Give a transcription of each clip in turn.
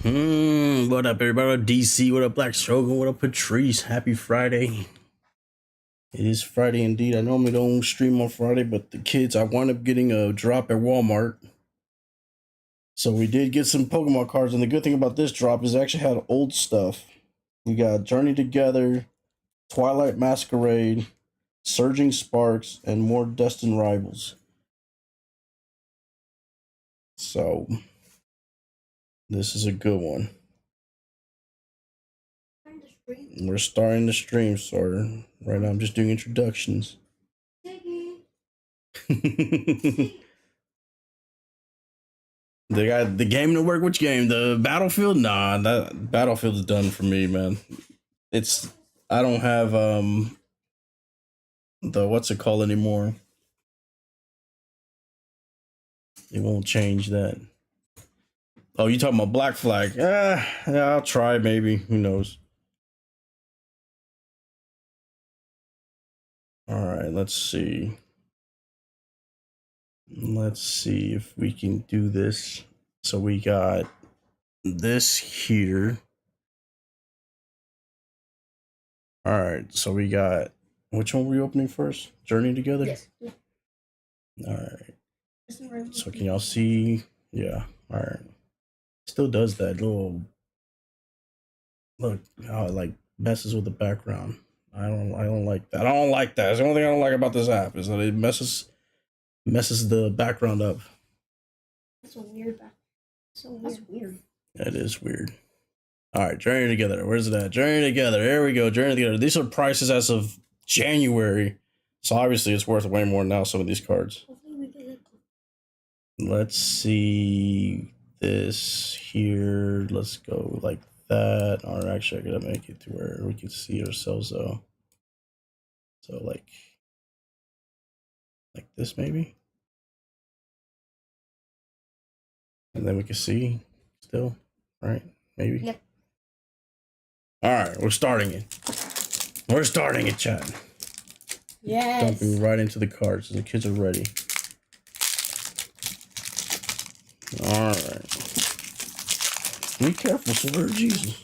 What up, everybody? What up, DC? What up, Black Shogun? What up, Patrice? Happy Friday. It is Friday indeed. I normally don't stream on Friday, but the kids, I wound up getting a drop at Walmart. So we did get some Pokemon cards, and the good thing about this drop is it actually had old stuff. We got Journey Together, Twilight Masquerade, Surging Sparks, and more Destined Rivals. So this is a good one. We're starting the stream, sir. Right now I'm just doing introductions. They got the game to work. Which game? The Battlefield? Nah, that Battlefield is done for me, man. I don't have the what's it called anymore. It won't change that. Oh, you talking about Black Flag? Yeah, I'll try maybe. Who knows? All right, let's see. Let's see if we can do this. So we got this here. All right, so we got, which one were we opening first? Journey Together? Yes. All right. So can y'all see? Yeah. All right. Still does that little, look how it like messes with the background. I don't like that. I don't like that. It's the only thing I don't like about this app is that it messes the background up. That's a weird back. That's weird. That is weird. All right, Journey Together. Where's it at? Journey Together. There we go. Journey Together. These are prices as of January. So obviously it's worth way more now, some of these cards. Let's see this here. Let's go like that. Or actually, I gotta make it to where we can see ourselves though. So like this maybe. And then we can see still, right? Maybe. Yep. All right, we're starting it. We're starting it, chat. Yes. Dumping right into the cards. The kids are ready. All right. Be careful, sir. Jesus.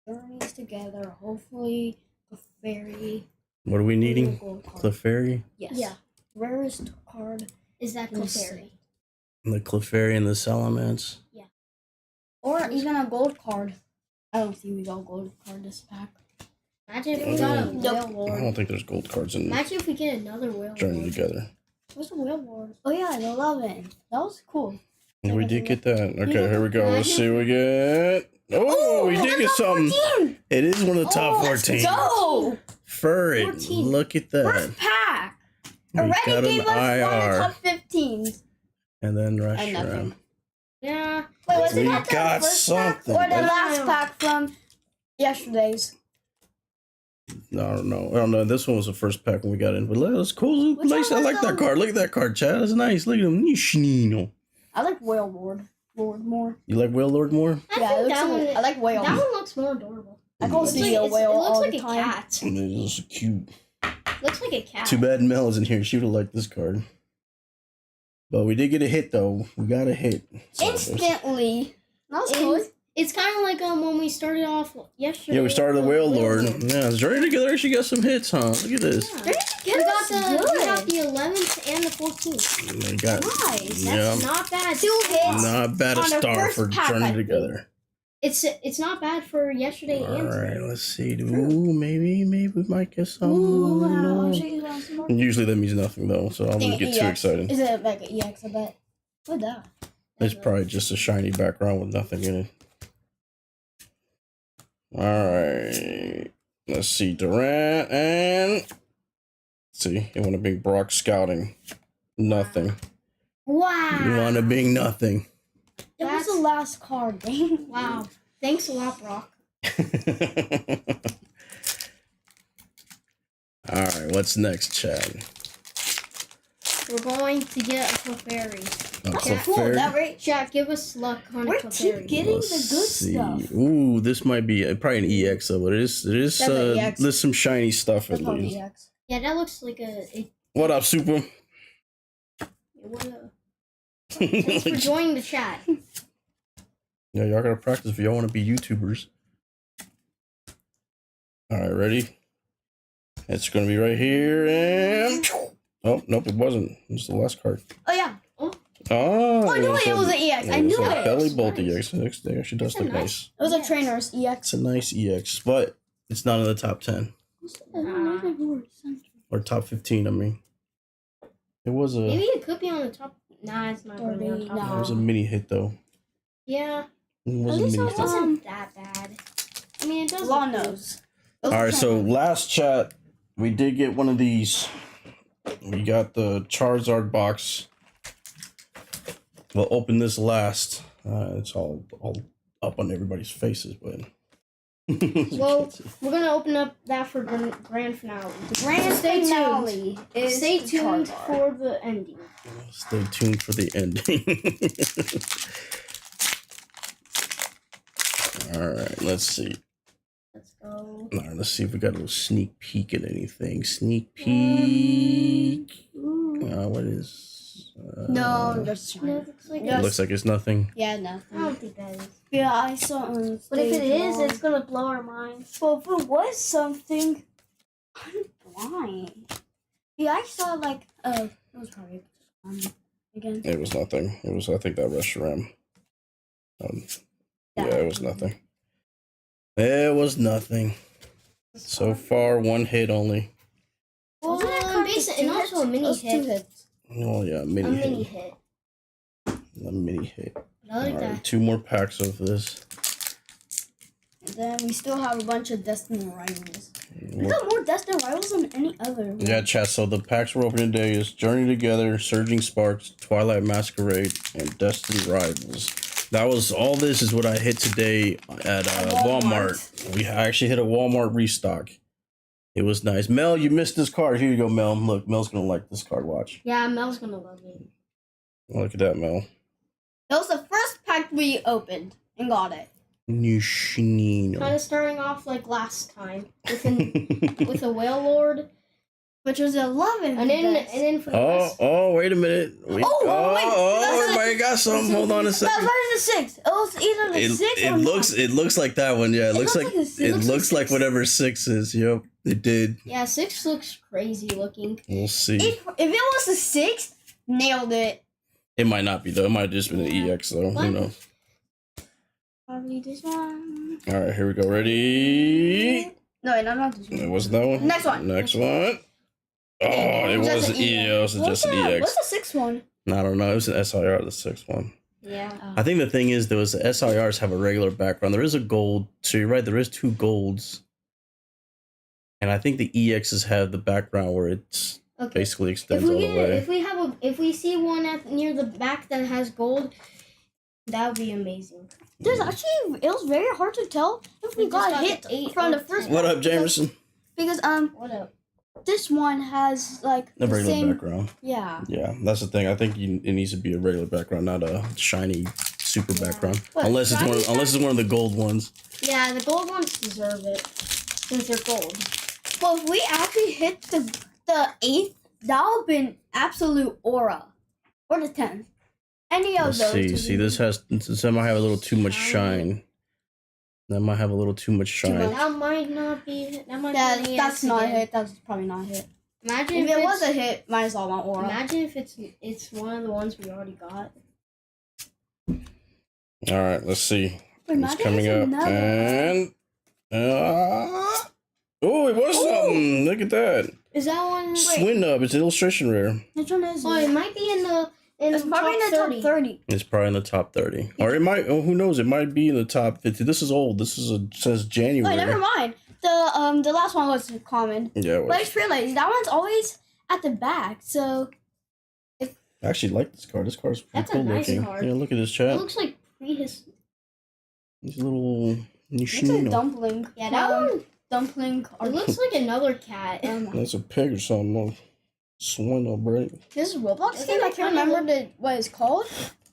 Journeys Together. Hopefully, Clefairy. What are we needing? Clefairy? Yes. Yeah. Rarest card is that Clefairy. The Clefairy and the Salamence? Yeah. Or even a gold card. I don't think we got a gold card this pack. Imagine if we got a Whale Lord. I don't think there's gold cards in Imagine if we get another Whale Lord. Journey Together. What's the Whale Lord? Oh yeah, the 11. That was cool. We did get that. Okay, here we go. Let's see what we get. Oh, we did get something. 14. It is one of the top 14. Let's go! Furry. 14. Look at that. First pack. We Already got gave an us IR. one of top 15s. And then Reshiram. Yeah. Wait, was we it not got the first something. pack or the last pack from yesterday's? No, I don't know. This one was the first pack when we got in. But that's cool. Nice. I like that card. Look at that card, Chad. That's nice. Look at him. I like Whale Lord more. You like Whale Lord more? I like Whale. That one looks more adorable. I go see a whale all the time. It looks like a cat. It's cute. Looks like a cat. Too bad Mel isn't here. She would have liked this card. But we did get a hit, though. We got a hit. So instantly. That's cool. It's kind of like when we started off yesterday. Yeah, we started the Whale Lord. Yeah, Journey Together actually got some hits, huh? Look at this. Yeah. We got the 11th and the 14th. They got, nice. That's not bad. 2 hits. Not bad a start for Journey Together. It's not bad for yesterday and today. Alright, let's see. Ooh, maybe we might get some. Ooh, wow. Usually that means nothing, though, so I wouldn't get too excited. Is it like an EX, I bet? What's that? It's probably just a shiny background with nothing in it. Alright. Let's see. Durant and... Let's see. You want to bring Brock Scouting. Nothing. Wow. You want to bring nothing. That was the last card. Wow. Thanks a lot, Brock. Alright, what's next, Chad? We're going to get a Clefairy. That's cool. That right? Jack, give us luck on a Clefairy. We're getting the good stuff. Ooh, this might be probably an EX though, but it is there's some shiny stuff at least. EX. Yeah, that looks like a What up, Super? What up? Thanks for joining the chat. Yeah, y'all gotta practice if y'all want to be YouTubers. All right, ready? It's gonna be right here, and oh nope, it wasn't. It's the last card. Oh yeah. Oh, I knew it was an EX. I knew it. Belly Bolt EX. It actually does look nice. It was a trainer's EX. It's a nice EX, but it's not in the top 10 or top 15. I mean, it was a. Maybe it could be on the top. Nah, it's not going to be on top. It was a mini hit though. Yeah. It was At least a mini it hit. wasn't that bad. I mean, it does. Law knows. All right, so last chat, we did get one of these. We got the Charizard box. We'll open this last. It's all up on everybody's faces, but. Well, we're gonna open up that for grand finale. The grand finale is Stay tuned Charizard. for the ending. Stay tuned for the ending. All right, let's see. Let's go. All right, let's see if we got a little sneak peek at anything. Sneak peek. What is? No, that's No, it looks like It looks like it's nothing. Yeah, I nothing. don't think that is. Yeah, I saw it on But if it stage is, wall. it's gonna blow our minds. Well, if it was something, I'm blind. Yeah, I saw like it was probably again. It was nothing. It was, I think, that restaurant. Yeah, it was nothing. It was nothing. So far, one hit only. Well, and also a mini hit. Oh yeah, A mini mini hit. hit. A mini hit. I like All right, that. 2 more packs of this. And then we still have a bunch of Destiny Rivals. We got more Destiny Rivals than any other. One. Yeah, chat. So the packs we're opening today is Journey Together, Surging Sparks, Twilight Masquerade, and Destiny Rivals. That was all. This is what I hit today at Walmart. We actually hit a Walmart restock. It was nice. Mel, you missed this card. Here you go, Mel. Look, Mel's gonna like this card. Watch. Yeah, Mel's gonna love it. Look at that, Mel. That was the first pack we opened and got it. Nushinino. Kind of starting off like last time with a Whale Lord, Which was 11. and then for the Oh, rest, wait a minute. Wait. wait. Everybody got something. Hold on a That second. was the 6. It was either the 6 or It looks like that one. Yeah, it looks like looks like a six. it looks like whatever 6 is. Yep, it did. yeah, 6 looks crazy looking. We'll see. If it was a 6, nailed it. It might not be though. It might have just been an EX though. What? Who knows? Probably this one. All right, here we go. Ready? No, wait, not this one. It wasn't that one. Next one. Next one. Oh, it Just was an an EX. EX. It was just an EX. What's the 6th one? I don't know. It was an SIR, the 6th one. Yeah. I think the thing is, there was the SIRs have a regular background. There is a gold. So you're right. There is 2 golds, and I think the EXs have the background where it's Okay. basically extends all the way. If we see one near the back that has gold, that would be amazing. There's actually, it was very hard to tell if we We just got got hit the 8 from or the first 10. What up, Jamerson? Because What up? this one has like A the regular same background. yeah. Yeah, that's the thing. I think it needs to be a regular background, not a shiny super background. What, Unless it's shiny unless it's one of the gold ones. Yeah, the gold ones deserve it since they're gold. Well, if we actually hit the 8th, that would have been absolute aura. Or the 10th. Any of Let's those. see. would See, be- this might have a little too much shine. That might have a little too much shine. That might not be. That might Yeah, be. that's not a hit. That's probably not a hit. Imagine If it was it's- a hit, might as well want aura. Imagine if it's one of the ones we already got. All right, let's see. But It's imagine coming it's up, another- and oh, it was something. Look at that. Is that one? Swin up. It's an illustration rare. Which one is Oh, it? it might be in the It's probably in the top 30. It's probably in the top 30, or it might. Oh, who knows? It might be in the top 50. This is old. This is says January. Wait, never mind. The last one was common. Yeah, it But I was. just realized that one's always at the back. So I actually like this card. This card's pretty That's a cool nice looking. card. Yeah, look at this It chat. looks like prehistory. These little it's a Nishino. dumpling. Yeah, that one. Dumpling. It looks like another cat. That's a pig or something. Oh, Swin up, right? This is Roblox Isn't game. I it can't kinda remember what it's called.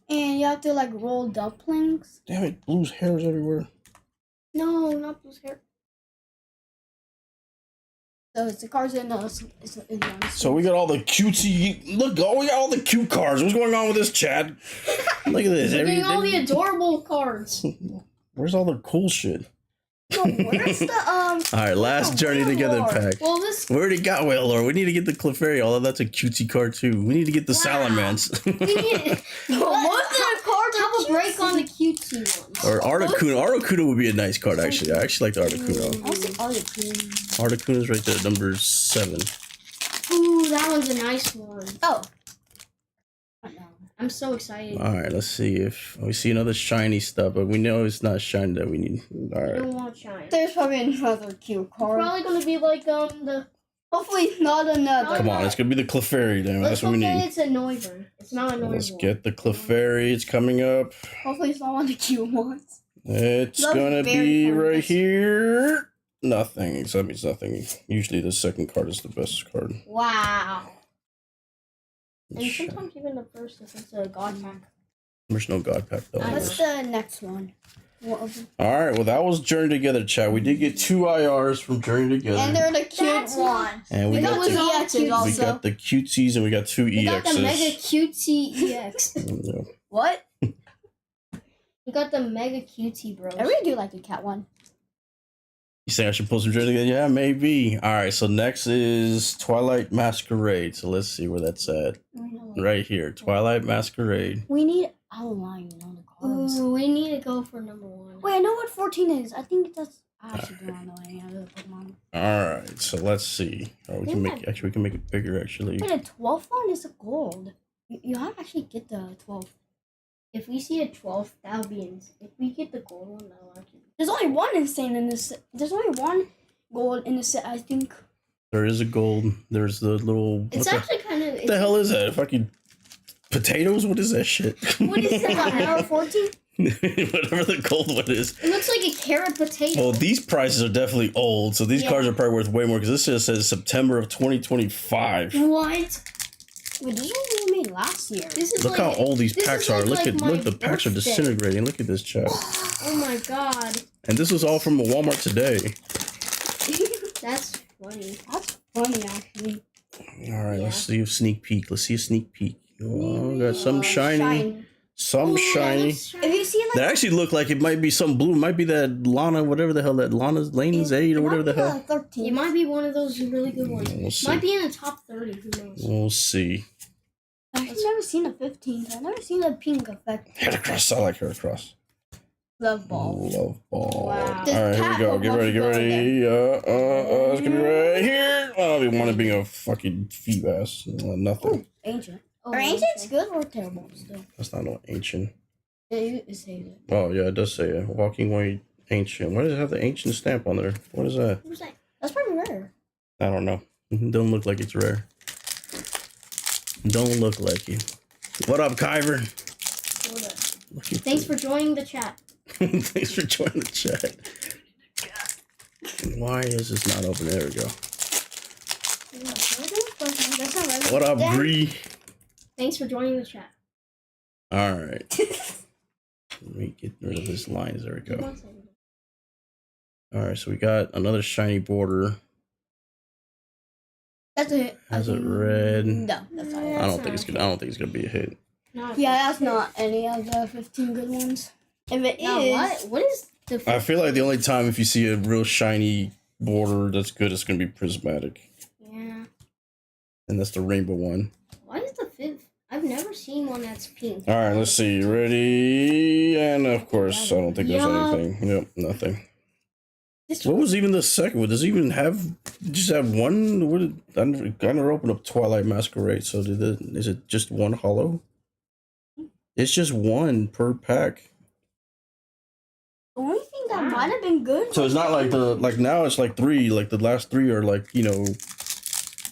And you have to like roll dumplings. Damn it, Blue's hair is everywhere. No, not Blue's hair. So it's the cards in the. So we got all the cutesy. Look, oh, we got all the cute cards. What's going on with this, Chad? Look at this. We're getting all the adorable cards. Where's all the cool shit? No, where's the All right, last Journey Together pack. Well, this. We already got Whale Lord. We need to get the Clefairy, although that's a cutesy card too. We need to get the Wow. Salamence. We need. Most of the cards Have a break on the cutesy ones. Or Articuno. Articuno would be a nice card, actually. I actually like the Articuno. I see all the cards. Articuno's right there, number 7. Ooh, that one's a nice one. Oh. I'm so excited. All right, let's see if we see another shiny stuff, but we know it's not shiny that we need. All I right. don't want shine. There's probably another cute card. Probably gonna be like the. Hopefully not another. Come on, it's gonna be the Clefairy then. Let's That's what we say need. it's a Noivern. It's not a Noivern. Let's get the Clefairy. It's coming up. Hopefully it's not one of the cute ones. It's Love gonna very be fun. right here. Nothing. So that means nothing. Usually the second card is the best card. Wow. And sometimes even the first if it's a god pack. There's no God pack though. I know. What's the next one? What of them? All right. Well, that was Journey Together, chat. We did get 2 IRs from Journey Together, And they're the cute That's ones. and we We got got two the, EXs we also. got the cutesies and we got 2 We got the mega EXs. cutesy EX. Yeah. What? We got the mega cutesy bros. I really do like the cat one. You think I should pull some Journey Together? Yeah, maybe. All right. So next is Twilight Masquerade. So let's see where that's at. Right here, Twilight Masquerade. We need outline on the cards. Ooh, we need to go for number 1. Wait, I know what 14 is. I think that's. I actually don't know any other Pokemon. All right, so let's see. Oh, we can make we can make it bigger actually. Wait, the 12th one is a gold. You have to actually get the 12th. If we see a 12th, that'll be insane. If we get the gold one, that'll actually. There's only one insane in this. There's only one gold in the set, I think. There is a gold. There's the little. It's actually kind of. What the hell is that? Fucking potatoes? What is that shit? What is that? Number 14? Whatever the gold one is. It looks like a carrot potato. Well, these prices are definitely old, so these Yeah. cards are probably worth way more because this just says September of 2025. What? Wait, this one we made last year. This is Look like, how old these this packs is are. like- Look like at my look, the packs are birthday. disintegrating. Look at this chat. Oh my god. And this was all from a Walmart today. That's funny. That's funny, actually. All right, Yeah. let's see a sneak peek. Let's see a sneak peek. Oh, got some shiny, Shine. some Ooh, shiny. If you see like That actually look like it might be some blue. It might be that Lana, whatever the hell that Lana's Lane's 8 or whatever the hell. 13. It might be one of those really good ones. We'll see. Might be in the top 30. Who knows? We'll see. I've never seen a 15th. I've never seen a pink effect. Heracross. I like Heracross. Love ball. Love ball. Wow. All right, here we This go. pack Get will ready. Get must go ready. It's gonna be right here. Oh, we want to be a fucking feet ass. Nothing. Ooh, ancient. Oh, Are ancients good or terrible still? That's not no ancient. It says it. Oh yeah, it does say it. Walking Way Ancient. Why does it have the ancient stamp on there? What is that? Who's that? That's pretty rare. I don't know. Don't look like it's rare. Don't look like it. What up, Kyver? Hold up. Looking Thanks for joining the chat. Thanks for joining the chat. Why is this not open? There we go. That's not right. What up, Damn. Bree? Thanks for joining the chat. All right. Let me get rid of this lines. There we go. All right, so we got another shiny border. That's it. Has it red? No, that's not it. I don't think it's gonna. I don't think it's gonna be a hit. No, Yeah, that's not any of the 15 good ones. If it no, is, what? What is the? I feel like the only time if you see a real shiny border that's good, it's gonna be prismatic, Yeah. and that's the rainbow one. Why is the 5th? I've never seen one that's pink. All right, let's see. Ready? And of course, I don't think there's Yeah. anything. Yep, nothing. This What was even the second one? Does it even have just have one? What did, I never opened up Twilight Masquerade, so is it just one hollow? It's just one per pack. the only thing that Wow. might have been good. So it's not like now it's like 3, like the last 3 are like,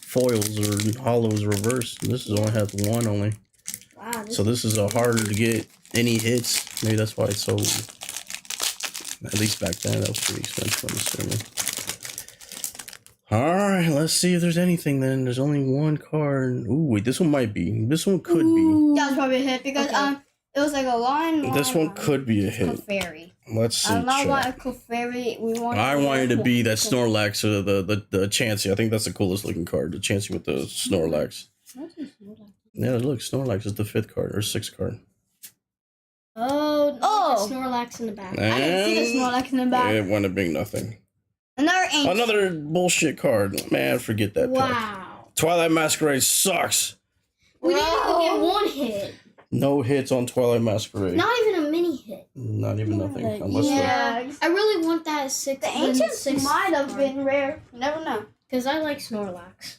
foils or hollows reversed. This is only has one only. Wow. This So this is a harder to get any hits. Maybe that's why it's so, at least back then that was pretty expensive, I'm assuming. Alright, let's see if there's anything then. There's only one card. Ooh, wait, this one might be. This one could be. That was probably a hit because Okay. it was like a line. This one could be a hit. Fairy. Let's see. I'm not chat. want a Clefairy. We want. I wanted to be that Snorlax or the Chansey. I think that's the coolest looking card. The Chansey with the Snorlax. Yeah, look, Snorlax is the 5th card or 6th card. Oh, Snorlax in the back. I didn't see the Snorlax in the back. It wound up being nothing. Another bullshit card. Man, forget that. Wow. Pack. Twilight Masquerade sucks. We didn't even get 1 hit. No hits on Twilight Masquerade. Not even a mini hit. Not even nothing. Unless yeah. I really want that 6. The Ancients 6 might have been rare. You never know. Because I like Snorlax.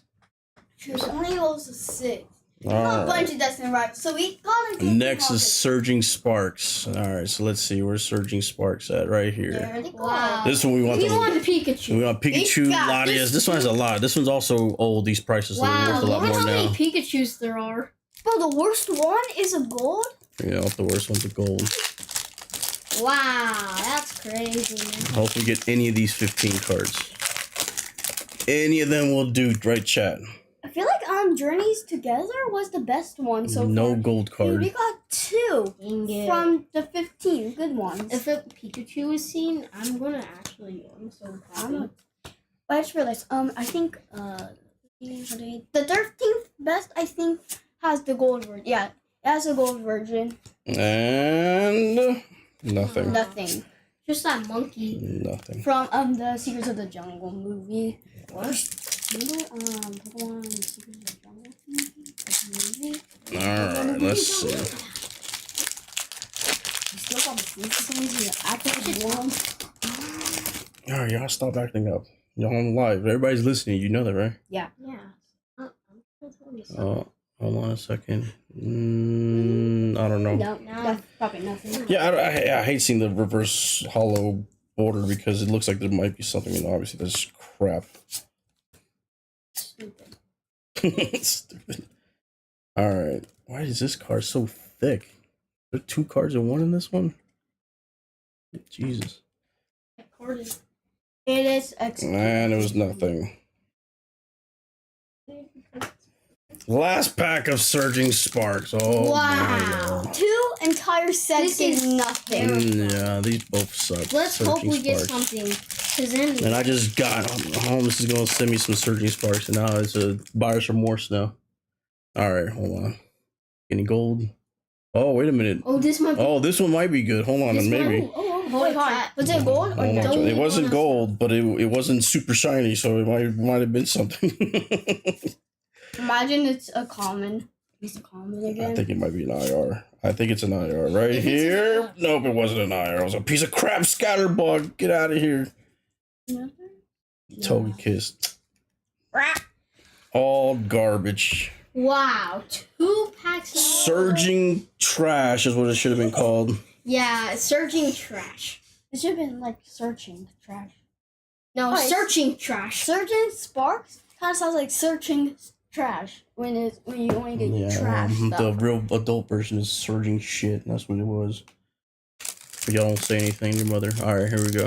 There's only also 6. All A right. bunch of Destiny Rivals. So we got it. Next is Surging Sparks. All right, so let's see where's Surging Sparks at right here. There they go. Wow. This one we want. We want the Pikachu. We want Pikachu, got Latias. This one has a lot. This one's also old. These prices are Wow, worth a lot look more how many now. Pikachus there are. Bro, the worst one is a gold. Yeah, the worst one's a gold. Wow, that's crazy, man. Hope we get any of these 15 cards. Any of them will do, right, chat? I feel like Journeys Together was the best one so No far. gold We card. got 2 Dang from the 15 good ones. If a Pikachu is seen, I'm I'm so happy. But I just realized, I think, the 13th best, I think, has the gold version. Yeah, it has a gold version. And nothing. Nothing. Just that monkey. Nothing. From, the Secrets of the Jungle movie. What? Remember, Pokemon Secrets of the Jungle movie? Alright, let's see. You still got the sneak for some reason. You're acting warm. Alright, y'all stop acting up. Y'all on live. Everybody's listening. You know that, right? Yeah. I'm gonna tell you something. Hold on a second. I don't know. No, No. that's probably nothing. Yeah, I hate seeing the reverse hollow border because it looks like there might be something, and obviously that's crap. Stupid. Stupid. Alright. Why is this card so thick? There are 2 cards in one in this one? Jesus. That card is. It is excellent. Man, it was nothing. Last pack of Surging Sparks. Oh, Wow. my 2 entire sets This is is nothing. Yeah, these both suck. Let's hope Surging we get Sparks. something. Cause then. And I just got Holmes is gonna send me some Surging Sparks, and now it's a buyer's remorse now. Alright, hold on. Any gold? Oh, wait a minute. Oh, this might. Be, Oh, this one might be good. Hold on, this maybe. Might, oh, Wait, hold on. Was it gold or Hold on. no? Don't It wasn't wanna- gold, but it wasn't super shiny, so it might have been something. Imagine it's a common. It's a common again. I think it might be an IR. I think it's an IR right If it's here. a- Nope, it wasn't an IR. It was a piece of crap scatterbug. Get out of here. Togekiss. All garbage. Wow, 2 packs. Of Surging trash is what it should have been called. Yeah, surging trash. It should have been like searching trash. No, Oh, it's- searching trash. Searching sparks kind of sounds like searching trash when you only get trash the stuff. real adult version is surging shit. That's what it was. But y'all don't say anything to your mother. All right, here we go.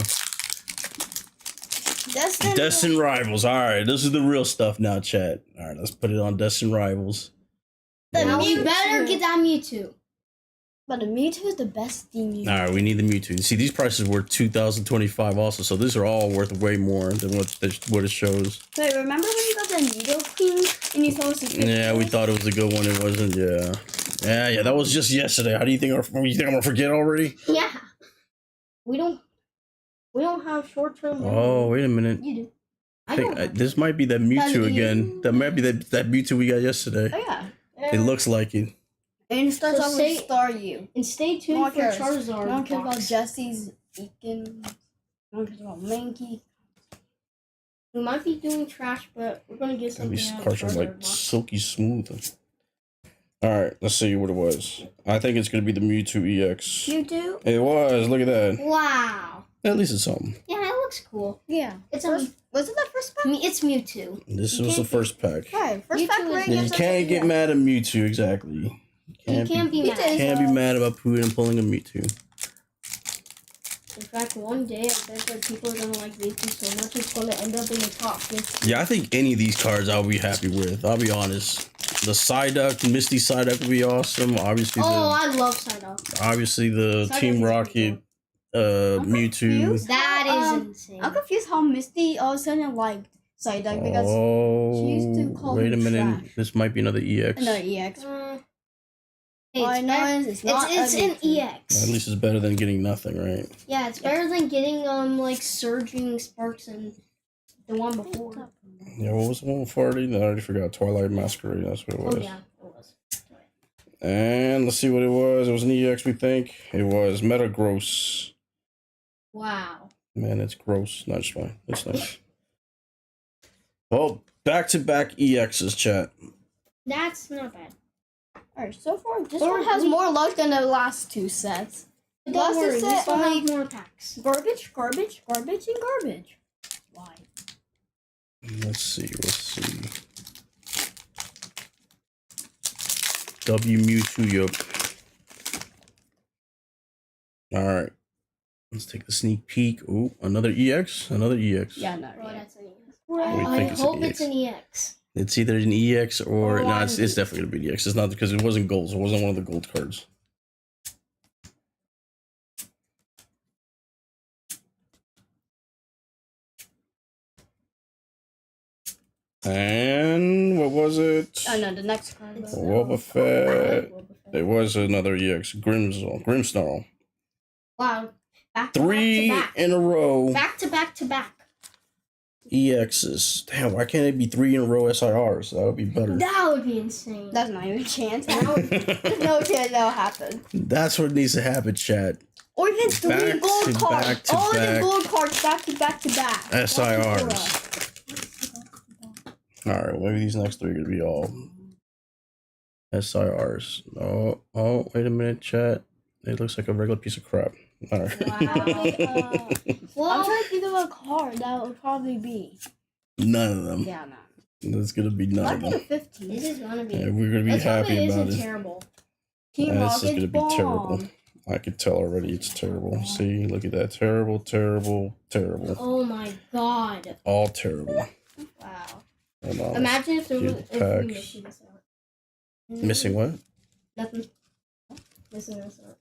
Destin Rivals. All right, this is the real stuff now, chat. All right, let's put it on Destin Rivals. Now we Mewtwo. better get that Mewtwo. But the Mewtwo is the best thing. All right, we need the Mewtwo. See, these prices were 2025 also, so these are all worth way more than what it shows. Wait, remember when you got the Nidoking and you thought it was a Yeah, we thought it was a good one. It wasn't. Yeah. That was just yesterday. How do you think? You think I'm gonna forget already? Yeah. We don't have short term. Oh, wait a minute. You do. I think this might be that Mewtwo again. That might be that Mewtwo we got yesterday. Oh yeah. It looks like it. And it starts So off say- with Staryu. And stay No tuned one for cares. Charizard. No one cares about box. Jesse's Beacon. No one cares about Mankey. We might be doing trash, but we're gonna get something. These out of cards are Charizard like box. silky smooth. All right, let's see what it was. I think it's gonna be the Mewtwo EX. Mewtwo? It was. Look at that. Wow. At least it's something. Yeah, it looks cool. Yeah. It's First, was it the first pack? It's Mewtwo. This You was the can't- first pack. Okay, first Mewtwo pack is- right Yeah, you gives us can't a- get mad at Mewtwo, exactly. You can't be mad. Mewtwo. Can't be mad about pulling a Mewtwo. In fact, one day I bet that people are gonna like Mewtwo so much it's gonna end up in the top 50. Yeah, I think any of these cards I'll be happy with. I'll be honest. The Psyduck, Misty Psyduck would be awesome. Obviously, Oh, I love Psyduck. the Psyduck Team is Rocket Mewtwo. confused. That is Um, insane. I'm confused how Misty all of a sudden liked Psyduck because she used to call wait a him minute. trash. This might be another EX. Another EX. Hey, All I it's know better- is it's not it's a an Mewtwo. EX. At least it's better than getting nothing, right? Yeah, it's better than getting like surging sparks and the one before. Yeah, what was the one before already? No, I already forgot. Twilight Masquerade, that's what it was. Oh yeah, it was. And let's see what it was. It was an EX, we think. It was Metagross. Wow. Man, it's gross. Not just fine. It's nice. Well, back-to-back EXs, chat. That's not bad. Alright, so far this Or one has we- more luck than the last two sets. But Last don't worry, we set still only have more packs. garbage, garbage, garbage, and garbage. Why? Let's see. W Mewtwo, yup. Alright. Let's take a sneak peek. Oh, another EX? Another EX. Yeah, no. Oh, that's an EX. We I think it's an hope EX. it's an EX. It's either an EX or... Or No, it's one. definitely going to be the EX. It's not because it wasn't gold. So it wasn't one of the gold cards. And what was it? Oh no, the next card. It's- Wobbuffet. Fett. It was another EX. Grimmsnarl. Wow. Back Three to back. in a row. Back to back to back. EXs. Damn, why can't it be 3 in a row SIRs? That would be better. That would be insane. That's not even a chance. That would- There's no chance that'll happen. That's what needs to happen, chat. Or even three Back gold to cards. back to All back. the gold cards back to back to back. SIRs. Alright, maybe these next 3 are going to be all SIRs. Oh, wait a minute, chat. It looks like a regular piece of crap. Alright. Wow. I'm Well, trying to think of a card that would probably be. None of them. Yeah, no. There's going to be none Might of be a them. 15. this is gonna be. Yeah, we're going to be Let's hope happy it about isn't it. terrible. Team This is Rocket's going to be terrible. bomb. I could tell already it's terrible. See, look at that. Terrible, terrible, terrible. Oh my god! All terrible. Wow. Hold on. Imagine if there was Cute if packs. we missing this out. Missing what? Nothing. Missing this out.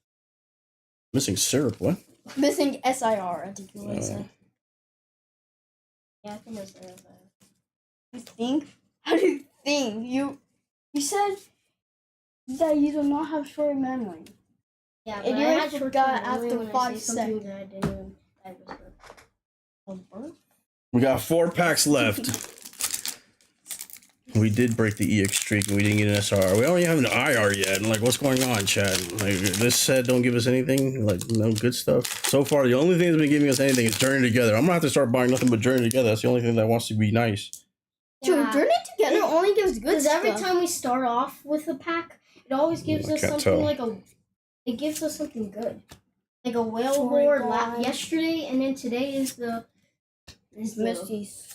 Missing syrup, what? Missing SIR, I think you would say. Yeah, I think missing this out. You think? How do you think? You said that you do not have short memory. Yeah, And but you I already had short forgot term memory after when I 5 say something seconds. that I didn't even. I was Of birth? We got 4 packs left. We did break the EX streak and we didn't get an SR. We don't even have an IR yet. Like, what's going on, Chad? Like, this set don't give us anything. Like, no good stuff. So far, the only thing that's been giving us anything is Journey Together. I'm gonna have to start buying nothing but Journey Together. That's the only thing that wants to be nice. Dude, Journey Together only gives good Because stuff. every time we start off with a pack, it always gives I us can't something tell. like a. It gives us something good, like a whale Oh my lord God. yesterday, and then today is the. Misty's.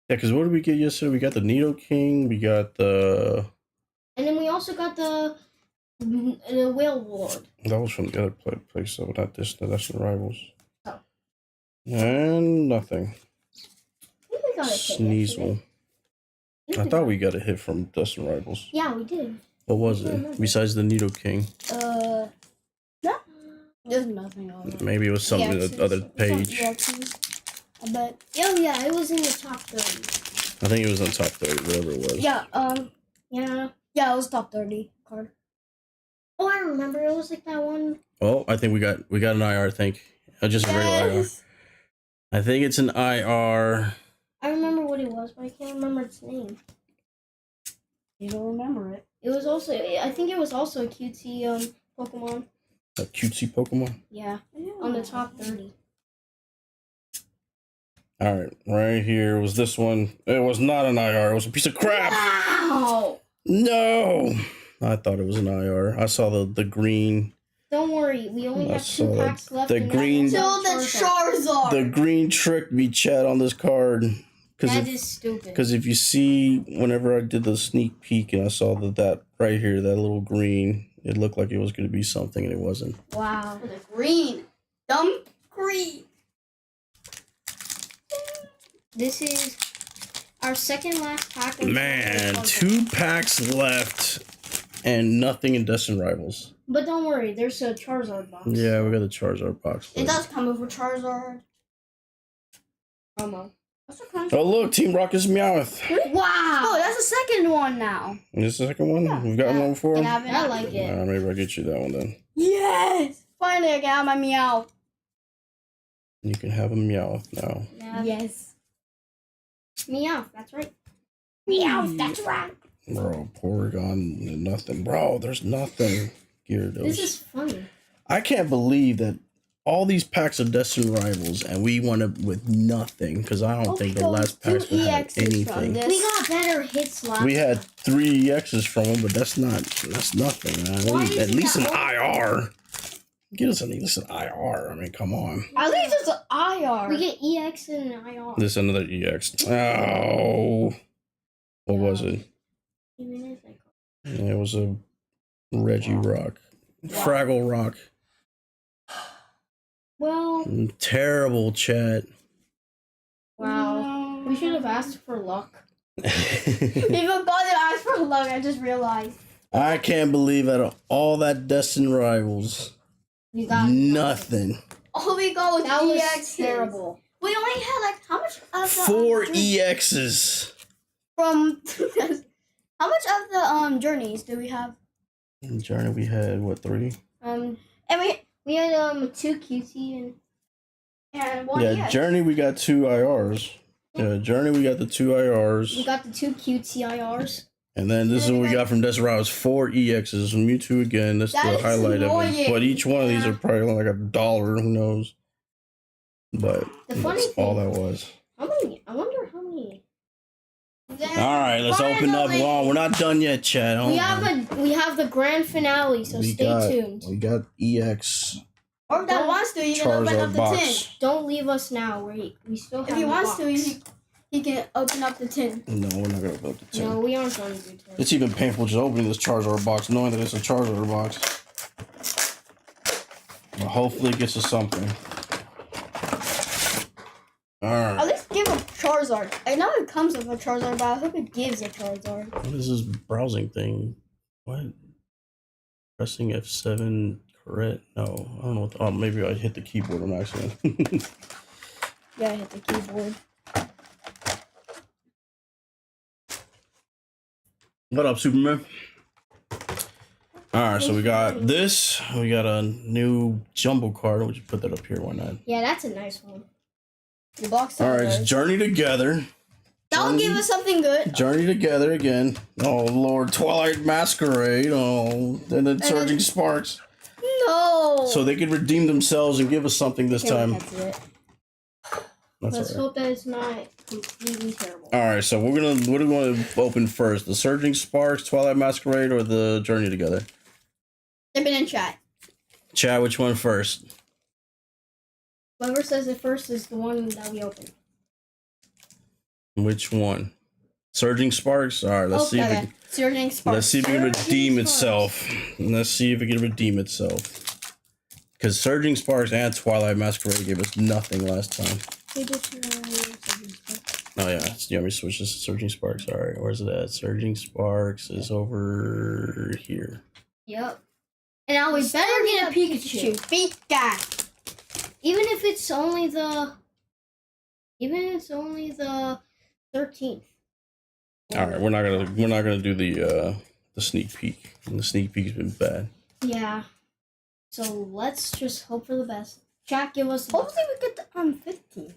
Yeah, because what did we get yesterday? We got the Nido King. We got the... And then we also got the whale lord. That was from the other place, though. Not this. That's the Rivals. Oh. And nothing. I think we got a hit Sneasel. yesterday. I thought we got a hit from Dustin Rivals. Yeah, we did. What was it? Besides the Nido King. No. There's nothing on it. Maybe it was something on the other page. I bet. Oh yeah, it was in the top 30. I think it was on top 30, whatever it was. Yeah, Yeah. yeah, it was top 30 card. Oh, I remember. It was like that one. Oh, I think we got an IR, I think. Just a regular IR. I think it's an IR. I remember what it was, but I can't remember its name. You don't remember it. It was also. I think it was also a cutesy Pokemon. A cutesy Pokemon. Yeah, on the top 30. Alright, right here was this one. It was not an IR, it was a piece of crap. Wow! No! I thought it was an IR. I saw the green. Don't worry, we only I have 2 saw packs left. the and that green- one's Till on the Charizard. The green tricked me, Chad, on this card. That is stupid. Because if you see, whenever I did the sneak peek and I saw that right here, that little green, it looked like it was going to be something and it wasn't. Wow. The green. Dumb green. This is our second last pack. Of Man, 2 packs left and nothing in Dustin Rivals. But don't worry, there's a Charizard box. Yeah, we got the Charizard box. It does come with a Charizard. Promo. Oh look, Team Rocket's Meowth. Wow! Oh, that's the second one now. Is this the second one? Yeah. We've gotten one before? I like it. Maybe I'll get you that one then. Yes! Finally, I got my Meow. You can have a Meowth now. Yeah. Yes. Meow, that's right. Meow, that's right. Bro, Porygon, nothing. Bro, there's nothing. Gyarados. This is funny. I can't believe that all these packs of Destined Rivals and we won up with nothing because I don't think the last packs would have anything. We got better hits last We had 3 EXs from them, but that's nothing, man. We need at least an IR. Get us at least an IR. I mean, come on. At least it's an IR. We get EX and IR. This is another EX. Oh. What was it? It was a Regirock. Fraggle Rock. Well, Terrible chat. wow. We should have asked for luck. Even bothered to ask for luck, I just realized. I can't believe out of all that Destined Rivals, You got nothing. All we got was That was EX. terrible. We only had like how much of the 4 EXs. from how much of the journeys do we have? In Journey, we had, what, 3? And We had 2 QT and one Yeah, EX. Journey, we got 2 IRs. Yeah, Journey, we got the 2 we IRs. got the 2 QTIRs. And then this is what we got from Destined Rivals, 4 EXs. Mewtwo again, that's That the is highlight of annoying. it. But each one of these Yeah. are probably only like $1, who knows. But The funny that's all thing- that was. How many? I wonder how many. Alright, let's open up. Well, we're not done yet, Chad. Hold on. We have the grand finale, so stay tuned. We got EX Or if that wants to, he can open up Charizard the tin. box. Don't leave us now. We still have If he the wants box. to, he can open up the tin. No, we're not gonna open up the tin. No, we aren't going to do that. It's even painful just opening this Charizard box, knowing that it's a Charizard box. But hopefully it gets us something. Alright. At least give a Charizard. I know it comes with a Charizard, but I hope it gives a Charizard. What is this browsing thing? What? Pressing F7 correct? No, I don't know what oh, maybe I hit the keyboard on accident. Yeah, I hit the keyboard. What up, Superman? Alright, so we got this. We got a new jumbo card. We'll just put that up here, why not? Yeah, that's a nice one. The box. Alright, it's Journey Together. That'll give us something good. Journey Together again. Oh Lord, Twilight Masquerade. Oh, and then Surging Sparks. No. So they could redeem themselves and give us something this time. That's it. That's Let's all right. hope that it's not completely terrible. All right, so what do we want to open first? The Surging Sparks, Twilight Masquerade, or the Journey Together? They've been in chat. Chad, which one first? Whoever says it first is the one that we open. Which one? Surging Sparks. All right, let's see if it, Surging Sparks. let's see if it can redeem Surging itself. Let's see if it can redeem itself. Because Surging Sparks and Twilight Masquerade gave us nothing last time. Oh yeah, let me switch this to Surging Sparks. All right, where's it at? Surging Sparks is over here. Yep. And now we better get a Pikachu. Pika. Even if it's only the 13th. All right, we're not gonna do the sneak peek. And the sneak peek's been bad. Yeah. So let's just hope for the best. Chat, give us. Hopefully we get the 15.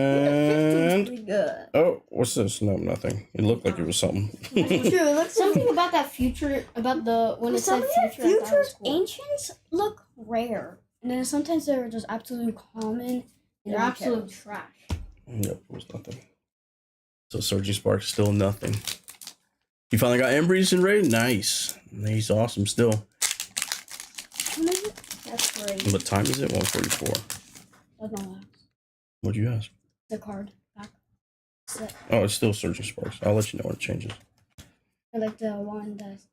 And Pretty good. oh, what's this? No, nothing. It looked like it was something. True. It looks Something about that future, about the when it said Some of the future. I thought it was futures cool. ancients look rare, and then sometimes they're just absolutely common. They're absolute trash. Yep, it was nothing. So Surging Sparks still nothing. You finally got Embrys and Raid? Nice. He's awesome still. That's great. What time is it? 1:44. That's not that. What'd you ask? The card back. Oh, it's still Surging Sparks. I'll let you know when it changes. I like the one that's.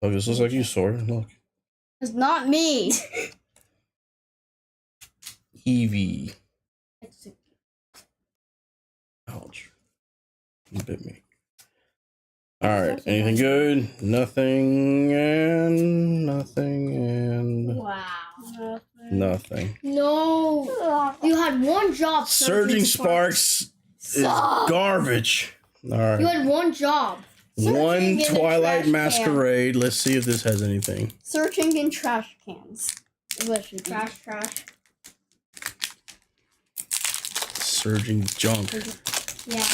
Look, this looks like you, Sawyer. Look. It's not me. Eevee. Ouch. You bit me. All right. Anything good? Nothing and nothing and Wow. nothing. No. You had one job. Surging Sparks is garbage. All right. You had one job. One in the Twilight trash Masquerade. Let's see if this has anything. Searching in trash cans. What should be? Trash. Surging junk. Yeah.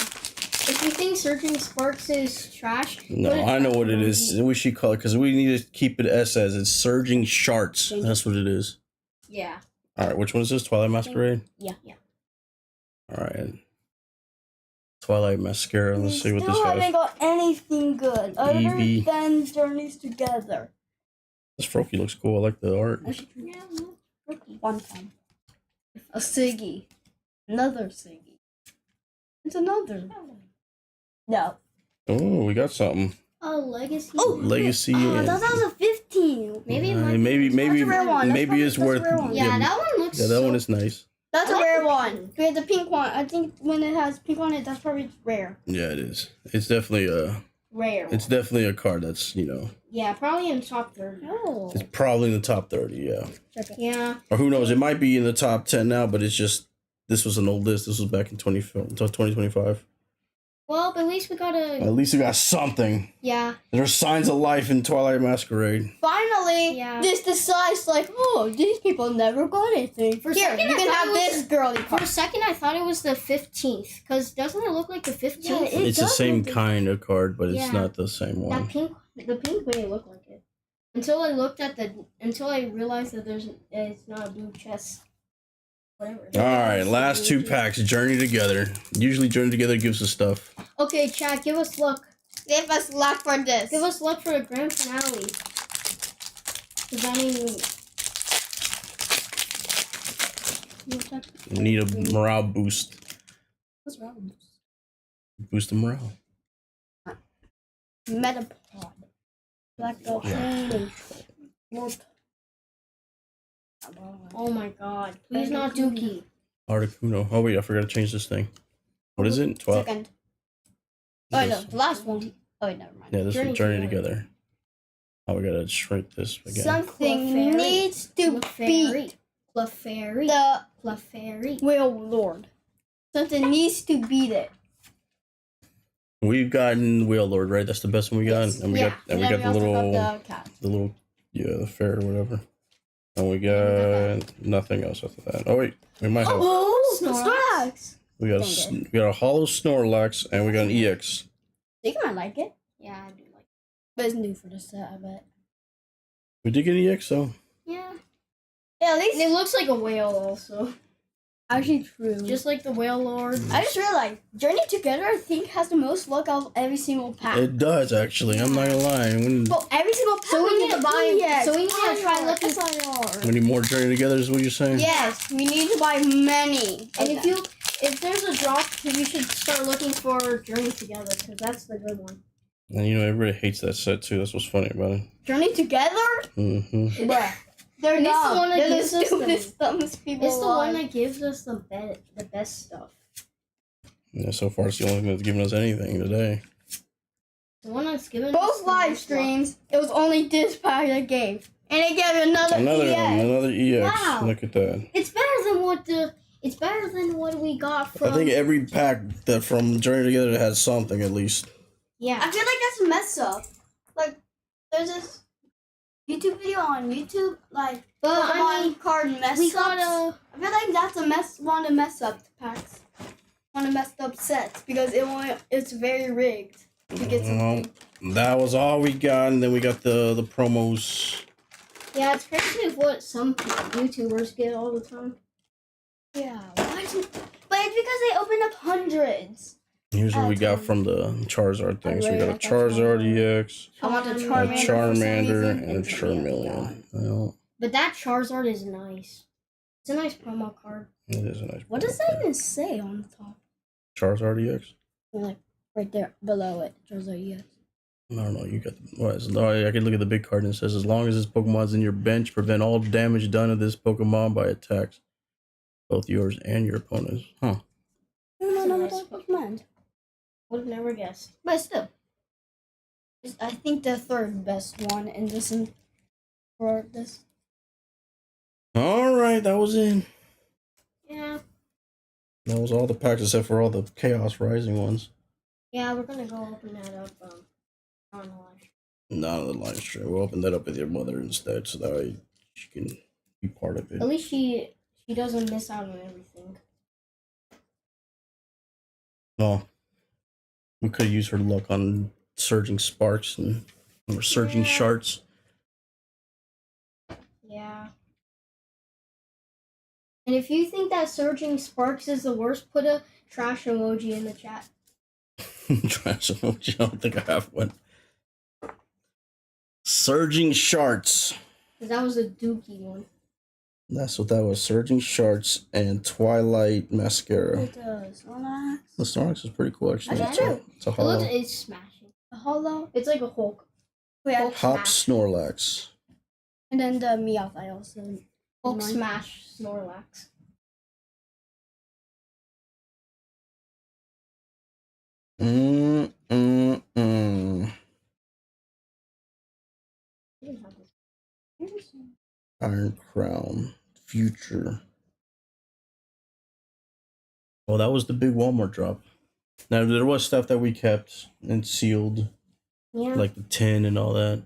If you think Surging Sparks is trash, No, put a I know trash what it emoji. is. We should call it because we need to keep it S as it's Surging Sharts. That's what it is. Yeah. All right. Which one is this? Twilight Masquerade. Yeah. All right. Twilight Mascara. Let's see what this Still haven't has. got anything good other Eevee. than Journeys Together. This Froakie looks cool. I like the art. Yeah. One time. A Siggy. Another Siggy. It's another. No. Oh, we got something. Oh, Legacy. Oh, Legacy. Oh, and- that was a 15. Maybe it might maybe That's a rare one. maybe That's it's probably- worth. that's a rare one. Yeah, that one looks. Yeah, that so... one is nice. That's I a like rare the one. pink. We have the pink one. I think when it has pink on it, that's probably rare. Yeah, it is. It's definitely a. rare. It's definitely a card that's Yeah, probably in top 30. Oh. It's probably in the top 30. Yeah. Yeah. Or who knows? It might be in the top 10 now, but it's just this was an old list. This was back in 2025. Well, but at least we got a. At least it got something. Yeah. There's signs of life in Twilight Masquerade. Finally, Yeah. this decides like, oh, these people never got anything. For a Here, second, you I can thought have it was- this girly For card. a second, I thought it was the 15th. Because doesn't it look like the 15th? Yeah, it It's the does same look- kind of card, but it's Yeah. not the same That one. pink, the pink made it look like it. Until I realized that it's not a blue chest. Whatever. All right, last two packs. Journey Together. Usually, Journey Together gives us stuff. Okay, chat, give us luck. Give us luck for this. Give us luck for the grand finale. Cause I mean, We need a morale boost. what's wrong? Boost the morale. Metapod. Black Belt training. Oh my god! Please not Dookie. Articuno. Oh wait, I forgot to change this thing. What is it? 12. Second. Oh, no, the last one. Oh, wait, never mind. Yeah, this Journey is Journey Together. Together. Oh, we gotta shrink this again. Something Clefairy. needs to beat Clefairy. the Clefairy. Whale Lord. Something needs to beat it. We've gotten Whale Lord, right? That's the best one we got. Yes. And we Yeah, got and we then got the also little got the cat. the fair or whatever. And we got nothing else after that. Oh wait, we might have Oh, Snorlax. Snorlax. we got a hollow Snorlax and we got an EX. I think I might like it. Yeah, I do like. But it's new for this set, I bet. We did get an EX though. Yeah. Yeah, at And least it looks like a whale also. actually true. Just like the whale lord. I just realized Journey Together, I think, has the most luck out of every single pack. It does actually. I'm not gonna lie. But every single pack, So we need to buy- EX, so we need to try IR, looking- SIR. We need more Journey Together. Is what you're saying? Yes, we need to buy many. And of them. if there's a drop, you should start looking for Journey Together because that's the good one. And everybody hates that set too. That's what's funny about it. Journey Together? Mm-hmm. Bruh. They're And it's the dumb. one that They're the gives us the- stupidest, dumbest people It's the one alive. that gives us the best stuff. Yeah. So far, it's the only thing that's giving us anything today. The one that's given us Both the live most streams, it was only this pack that gave. And it gave another Another EX. one. Another EX. Wow. Look at that. luck. It's better than what we got from. I think every pack that from Journey Together has something at least. Yeah. I feel like that's a mess up. Like, there's this YouTube video on YouTube, like, But I Pokemon mean, card mess we ups. gotta. I feel like that's one of the mess up packs. One of the messed up sets because it's very rigged to get Well, something. that was all we got, and then we got the promos. Yeah, it's crazy what some YouTubers get all the time. Yeah, why do- but it's because they opened up hundreds. Here's what we got from the Charizard thing. So we got a Charizard EX, I want the a Charmander, Charmander, and a Charmeleon. Well, But that Charizard is nice. It's a nice promo card. it is a nice. What does that even say on the top? Charizard EX? Like right there below it, Charizard EX. I don't know. You got I can look at the big card and it says, as long as this Pokemon's in your bench, prevent all damage done to this Pokemon by attacks, both yours and your opponent's. Huh. I don't know That's about Pokemon. Would have never guessed. But still. is, I think, the third best one in this for this. All right, that was it. Yeah. That was all the packs except for all the Chaos Rising ones. Yeah, we're gonna go open that up on the live. Not on the live stream. We'll open that up with your mother instead, so that way she can be part of it. At least she doesn't miss out on everything. Well, we could use her luck on surging sparks or surging shards. Yeah. And if you think that surging sparks is the worst, put a trash emoji in the chat. Trash emoji. I don't think I have one. Surging shards. Because that was a dookie one. That's what that was. Surging shards and Twilight mascara. It does. Snorlax. The Snorlax is pretty cool, actually. I do too. It's a hollow. It's smashing. A hollow. It's like a Hulk. Yeah. Hop Smash. Snorlax. And then the Meowth I also. Hulk Mine. smash Snorlax. Iron Crown. Future. Well, that was the big Walmart drop. Now, there was stuff that we kept and sealed, Yeah. like the tin and all that.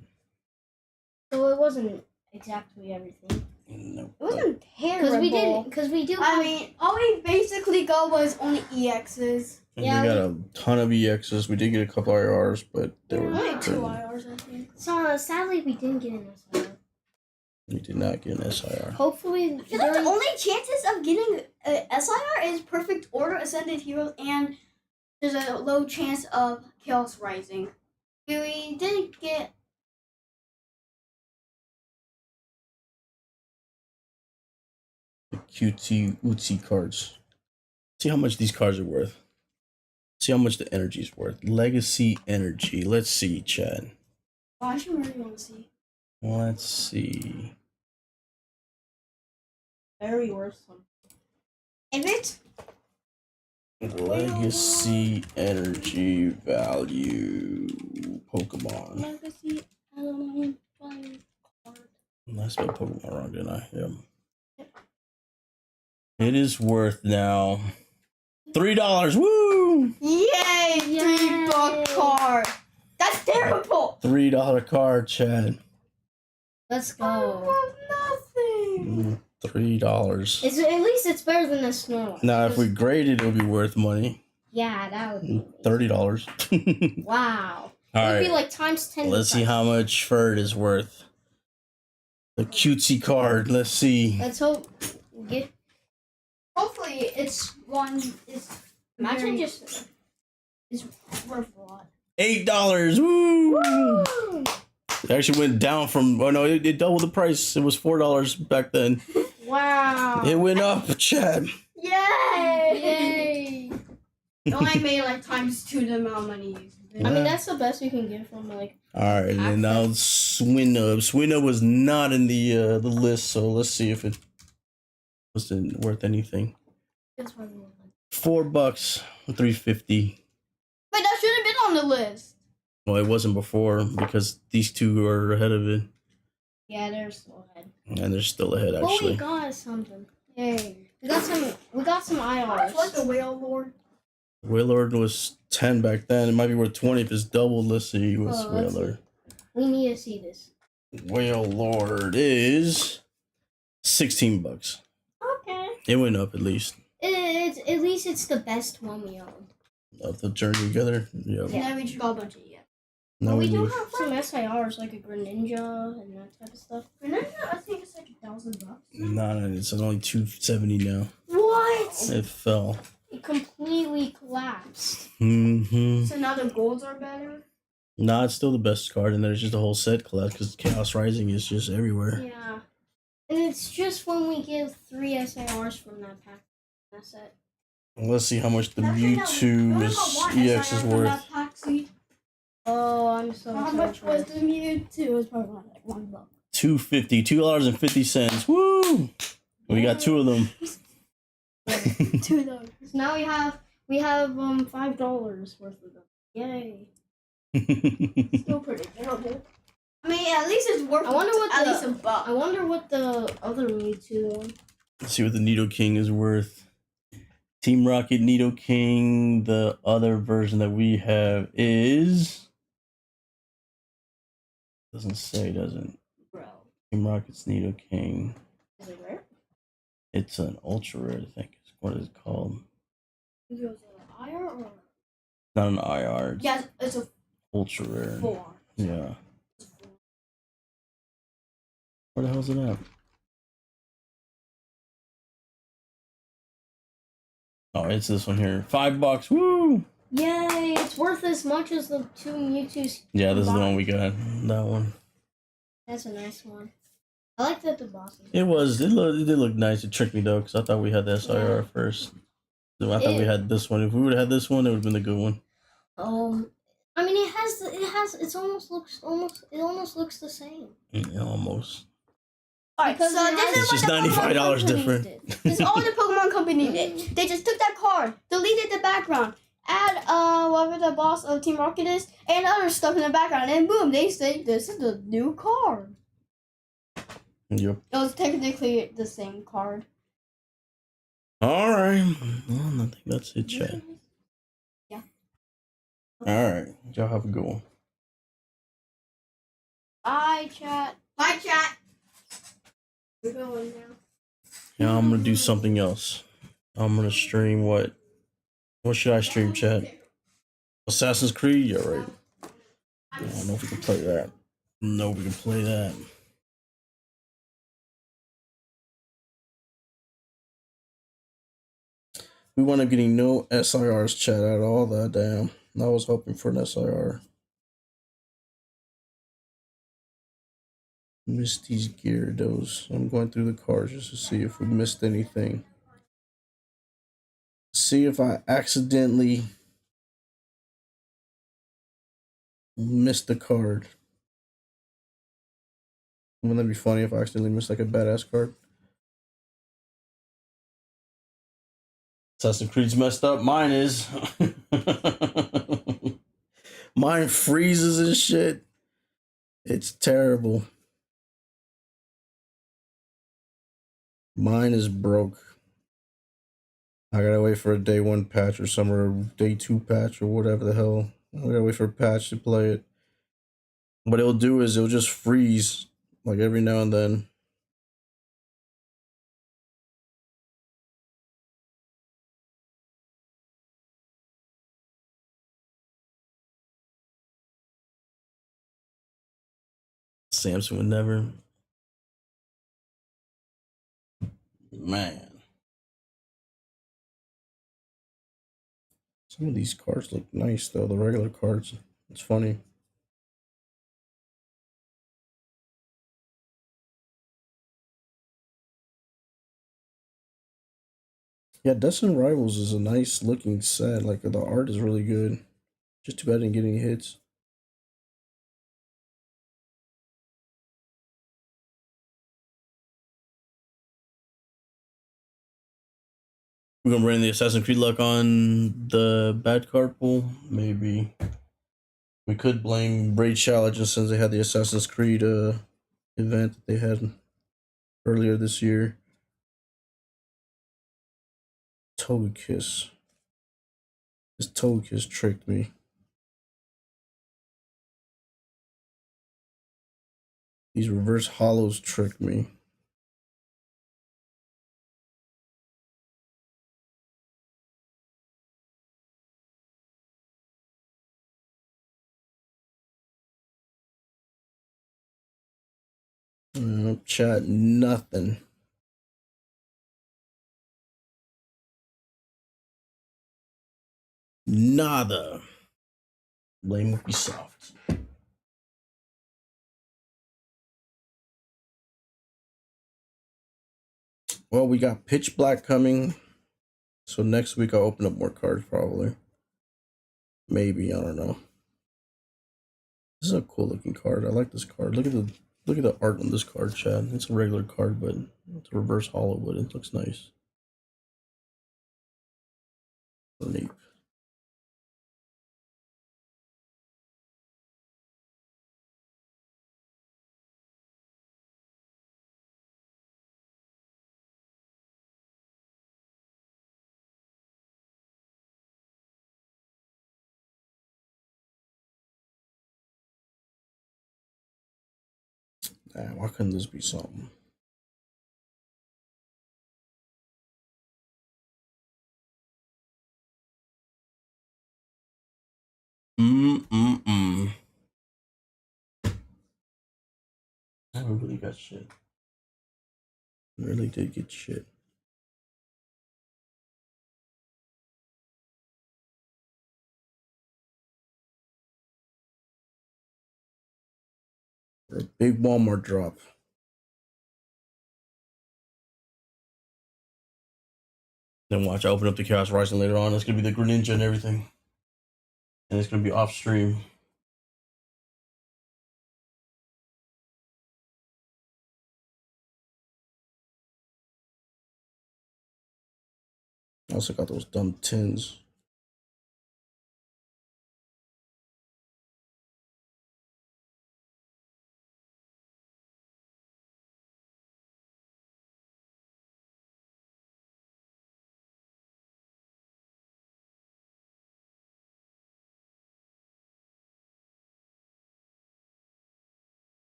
So it wasn't exactly everything. No. It wasn't terrible. Because we do. I mean, all we basically got was only EXs. And Yeah, we got a ton of EXs. We did get a couple IRs, but they were Only pretty- 2 IRs, I think. So sadly, we didn't get an SR. We did not get an SIR. Hopefully, I feel like the only chances of getting SIR is Perfect Order, Ascended Heroes, and there's a low chance of Chaos Rising. We didn't get. The QT Uzi cards. See how much these cards are worth. See how much the energy's worth. Legacy energy. Let's see, Chad. Oh, I should really want to see. Let's see. very worth some. If it's Legacy energy value Pokemon. Legacy Element card. I spelled Pokemon wrong, didn't I? Yeah. It is worth now $3. Woo! Yay! $3 card. That's terrible. $3 card, Chad. Let's I go. want nothing. $3. It's at least it's better than a Snorlax. Now, if we grade it, it'll be worth money. Yeah, that would be $30. wow. All It would be right. like times 10. Let's see how much Ferd is worth. The cutesy card. Let's see. Let's hope. Get. Hopefully, it's one. Imagine Very- just. It's worth a lot. $8. Woo! It actually went down from. Oh no! It doubled the price. It was $4 back then. Wow. It went up, Chad. Yay! Yay. It only made like times 2 the amount of money used. I mean, that's the best you can get from like. All right, and then now Swinub. Swinub was not in the list, so let's see if it wasn't worth anything. It's probably worth it. $4, $3.50. Wait, that should have been on the list. Well, it wasn't before because these two are ahead of it, Yeah, they're still ahead. and they're still ahead Well, we actually. got something. Yay. We got some IRs. What's the Whale Lord? Wailord was 10 back then. It might be worth 20 if it's doubled. Let's see what's Oh, let's Wailord. We need to see this. Wailord is $16. Okay. It went up at least. It's at least it's the best one we own. Of the journey together. Yeah. And then we just got a bunch of EX. Now we we do do. have some SIRs like a Greninja and that type of stuff. Remember, I think it's like $1,000. No, it's only 270 now. What? It fell. It completely collapsed. Mm-hmm. So now the golds are better. Nah, it's still the best card, and there's just a whole set collapse because Chaos Rising is just everywhere. Yeah. And it's just when we give 3 SIRs from that pack. That's it. Let's see how much the Actually, no, Mewtwo we only is got one EX SIR is from worth. that pack, see? Oh, I'm so How excited much for was this. the Mewtwo? It was probably like $1. $2.50, $2.50. Woo! We got 2 of them. $2. So now we have $5 worth of them. Yay. Still pretty terrible. I mean, at least it's worth. I wonder what at the- least a buck. I wonder what the other Mewtwo. Let's see what the Nido King is worth. Team Rocket Nido King. The other version that we have is doesn't say, doesn't. Bro, Team Rocket's Nido King. is it rare? It's an ultra rare, I think. What is it called? Is it an IR or? Not an IR. It's Yeah, it's a ultra rare. 4. Yeah. Where the hell's it at? Oh, it's this one here. $5. Woo! Yay! It's worth as much as the 2 Mewtwo's. Yeah, this is the combined. one we got. That one. That's a nice one. I like that the bosses. It was. It did look nice. It tricked me though, because I thought we had the SIR Yeah. first. So I thought we had this one. If we would have had this one, it would have been the good one. I mean, it almost looks the same. Yeah, almost. Alright, so Because it this has- is It's just what the Pokemon $95 company different. did. This is all the Pokemon company did. They just took that card, deleted the background, add whatever the boss of Team Rocket is, and other stuff in the background, and boom, they say this is the new card. Yep. It was technically the same card. All right. Well, I think that's it, chat. Yeah. All right. Y'all have a good one. Bye, chat. Bye, chat. We're going now. Now I'm gonna do something else. I'm gonna stream what? What should I stream, chat? Assassin's Creed? Yeah, right. I don't know if we can play that. No, we can play that. We wound up getting no SIRs, chat, at all. That damn. I was hoping for an SIR. Missed these Gyarados. I'm going through the cards just to see if we missed anything. See if I accidentally missed the card. Wouldn't that be funny if I accidentally missed like a badass card? Assassin's Creed's messed up. Mine is. Mine freezes and shit. It's terrible. Mine is broke. I gotta wait for a day 1 patch or some or day 2 patch or whatever the hell. I gotta wait for a patch to play it. What it'll do is it'll just freeze like every now and then. Samson would never. Man. Some of these cards look nice though, the regular cards. It's funny. Yeah, Destined Rivals is a nice looking set. Like the art is really good. Just too bad I didn't get any hits. We're gonna bring the Assassin's Creed luck on the bad card pool. Maybe we could blame Braid Challenge since they had the Assassin's Creed event that they had earlier this year. Togekiss. This Togekiss tricked me. These reverse hollows tricked me. Chat, nothing. Nada. Blame Ubisoft. Well, we got Pitch Black coming. So next week I'll open up more cards probably. Maybe, I don't know. This is a cool looking card. I like this card. Look at the art on this card, Chad. It's a regular card, but it's a reverse hollow, but it looks nice. Neat. Damn, why couldn't this be something? Mm. I really got shit. Really did get shit. For a big Walmart drop. Then watch, I open up the Chaos Rising later on. It's gonna be the Greninja and everything. And it's gonna be off stream. I also got those dumb tins.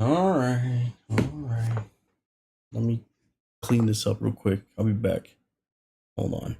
Alright. Let me clean this up real quick. I'll be back. Hold on.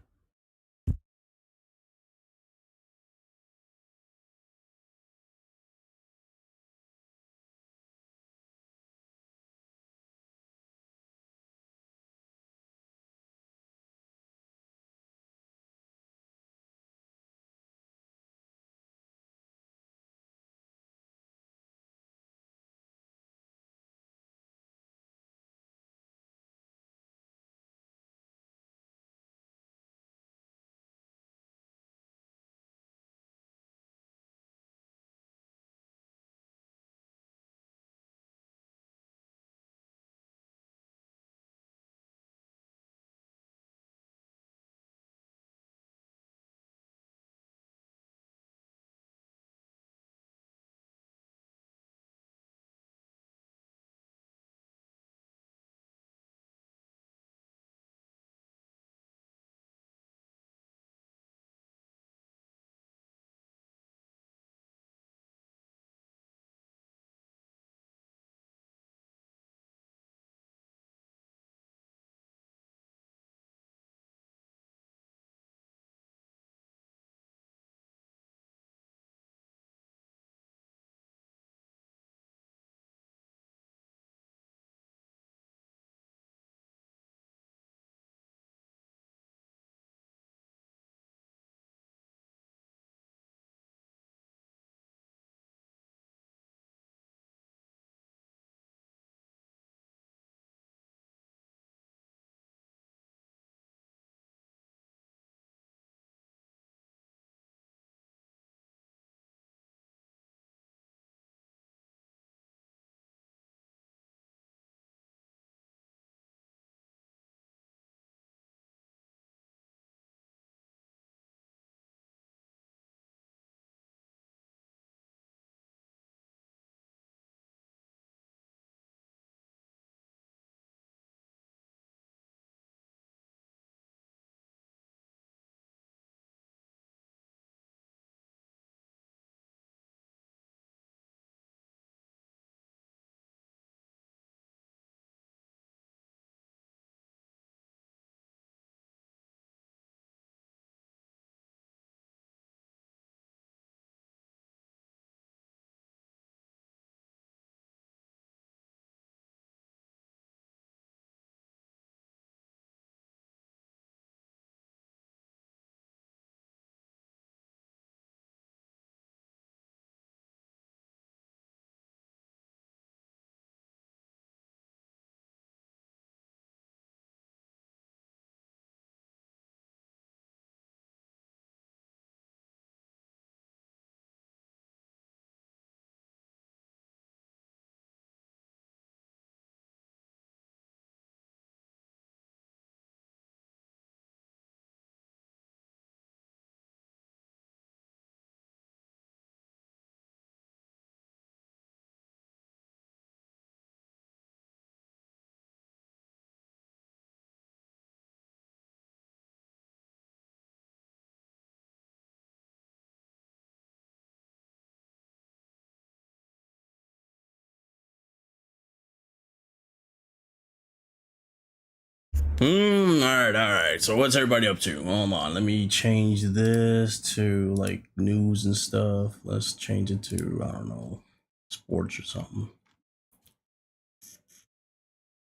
All right. So what's everybody up to? Hold on. Let me change this to like news and stuff. Let's change it to, I don't know, sports or something.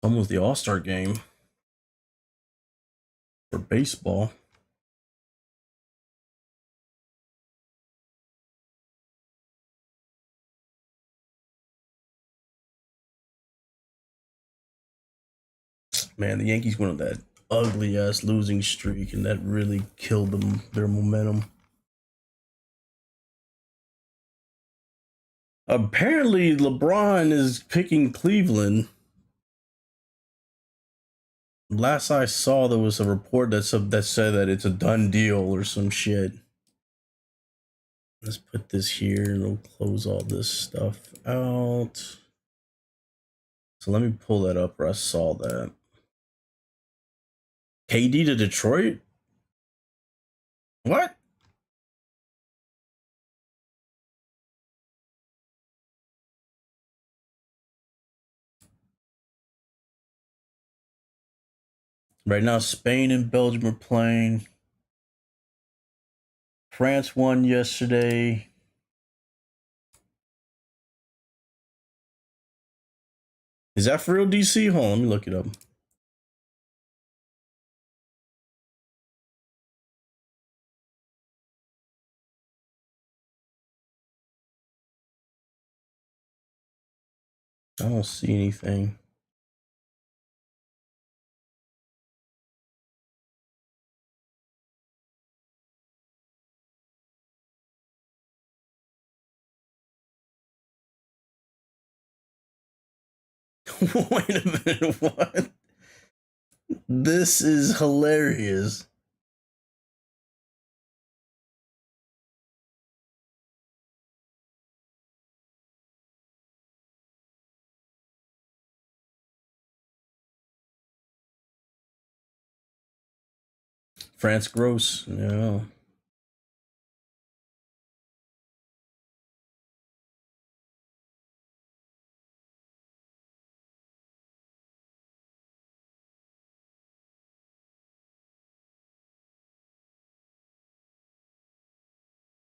Almost the All-Star game for baseball. Man, the Yankees went on that ugly ass losing streak, and that really killed them, their momentum. Apparently, LeBron is picking Cleveland. Last I saw, there was a report that said that it's a done deal or some shit. Let's put this here and we'll close all this stuff out. So let me pull that up where I saw that. KD to Detroit? What? Right now, Spain and Belgium are playing. France won yesterday. Is that for real, DC? Hold on, let me look it up. I don't see anything. Wait a minute, what? This is hilarious. France gross. Yeah.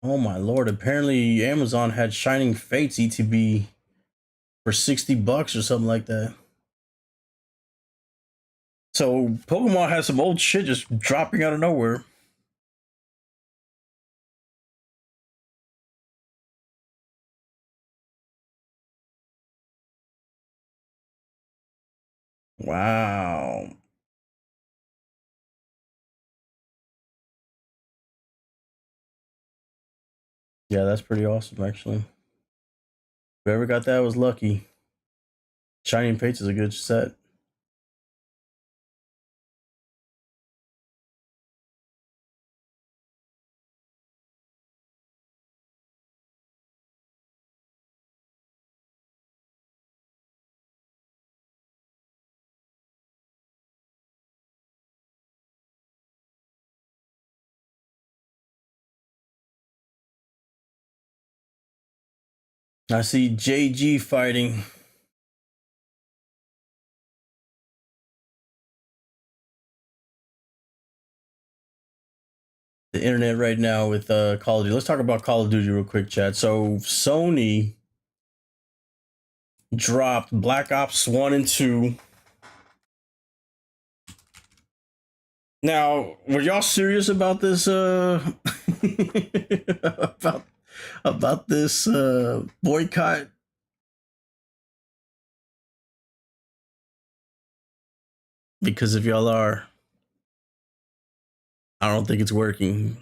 Oh my lord, apparently Amazon had Shining Fates ETB for $60 or something like that. So Pokemon has some old shit just dropping out of nowhere. Wow. Yeah, that's pretty awesome actually. Whoever got that was lucky. Shining Fates is a good set. I see JG fighting. The internet right now with Call of Duty. Let's talk about Call of Duty real quick, chat. So Sony dropped Black Ops 1 and 2. Now, were y'all serious about this about this boycott? Because if y'all are, I don't think it's working.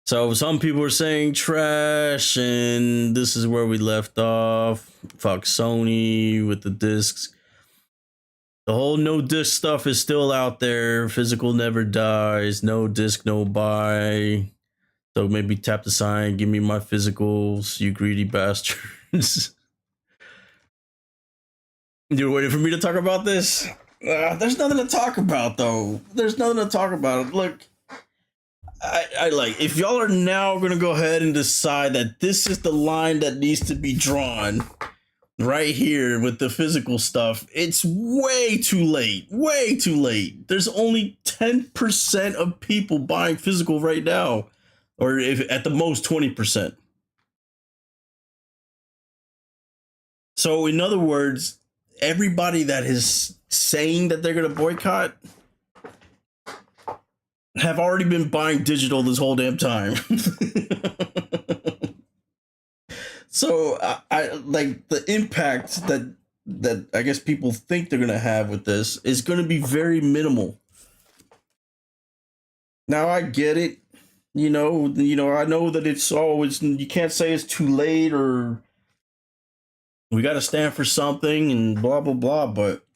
So some people are saying trash, and this is where we left off. Fuck Sony with the discs. The whole no disc stuff is still out there. Physical never dies. No disc, no buy. So maybe tap the sign. Give me my physicals, you greedy bastards. You're waiting for me to talk about this? There's nothing to talk about, though. There's nothing to talk about. Look, I like, if y'all are now going to go ahead and decide that this is the line that needs to be drawn, right here with the physical stuff, it's way too late. Way too late. There's only 10% of people buying physical right now, or if at the most 20%. So, in other words, everybody that is saying that they're going to boycott have already been buying digital this whole damn time. So I like the impact that I guess people think they're gonna have with this is gonna be very minimal. Now I get it, I know that it's always you can't say it's too late or we got to stand for something and blah blah blah, but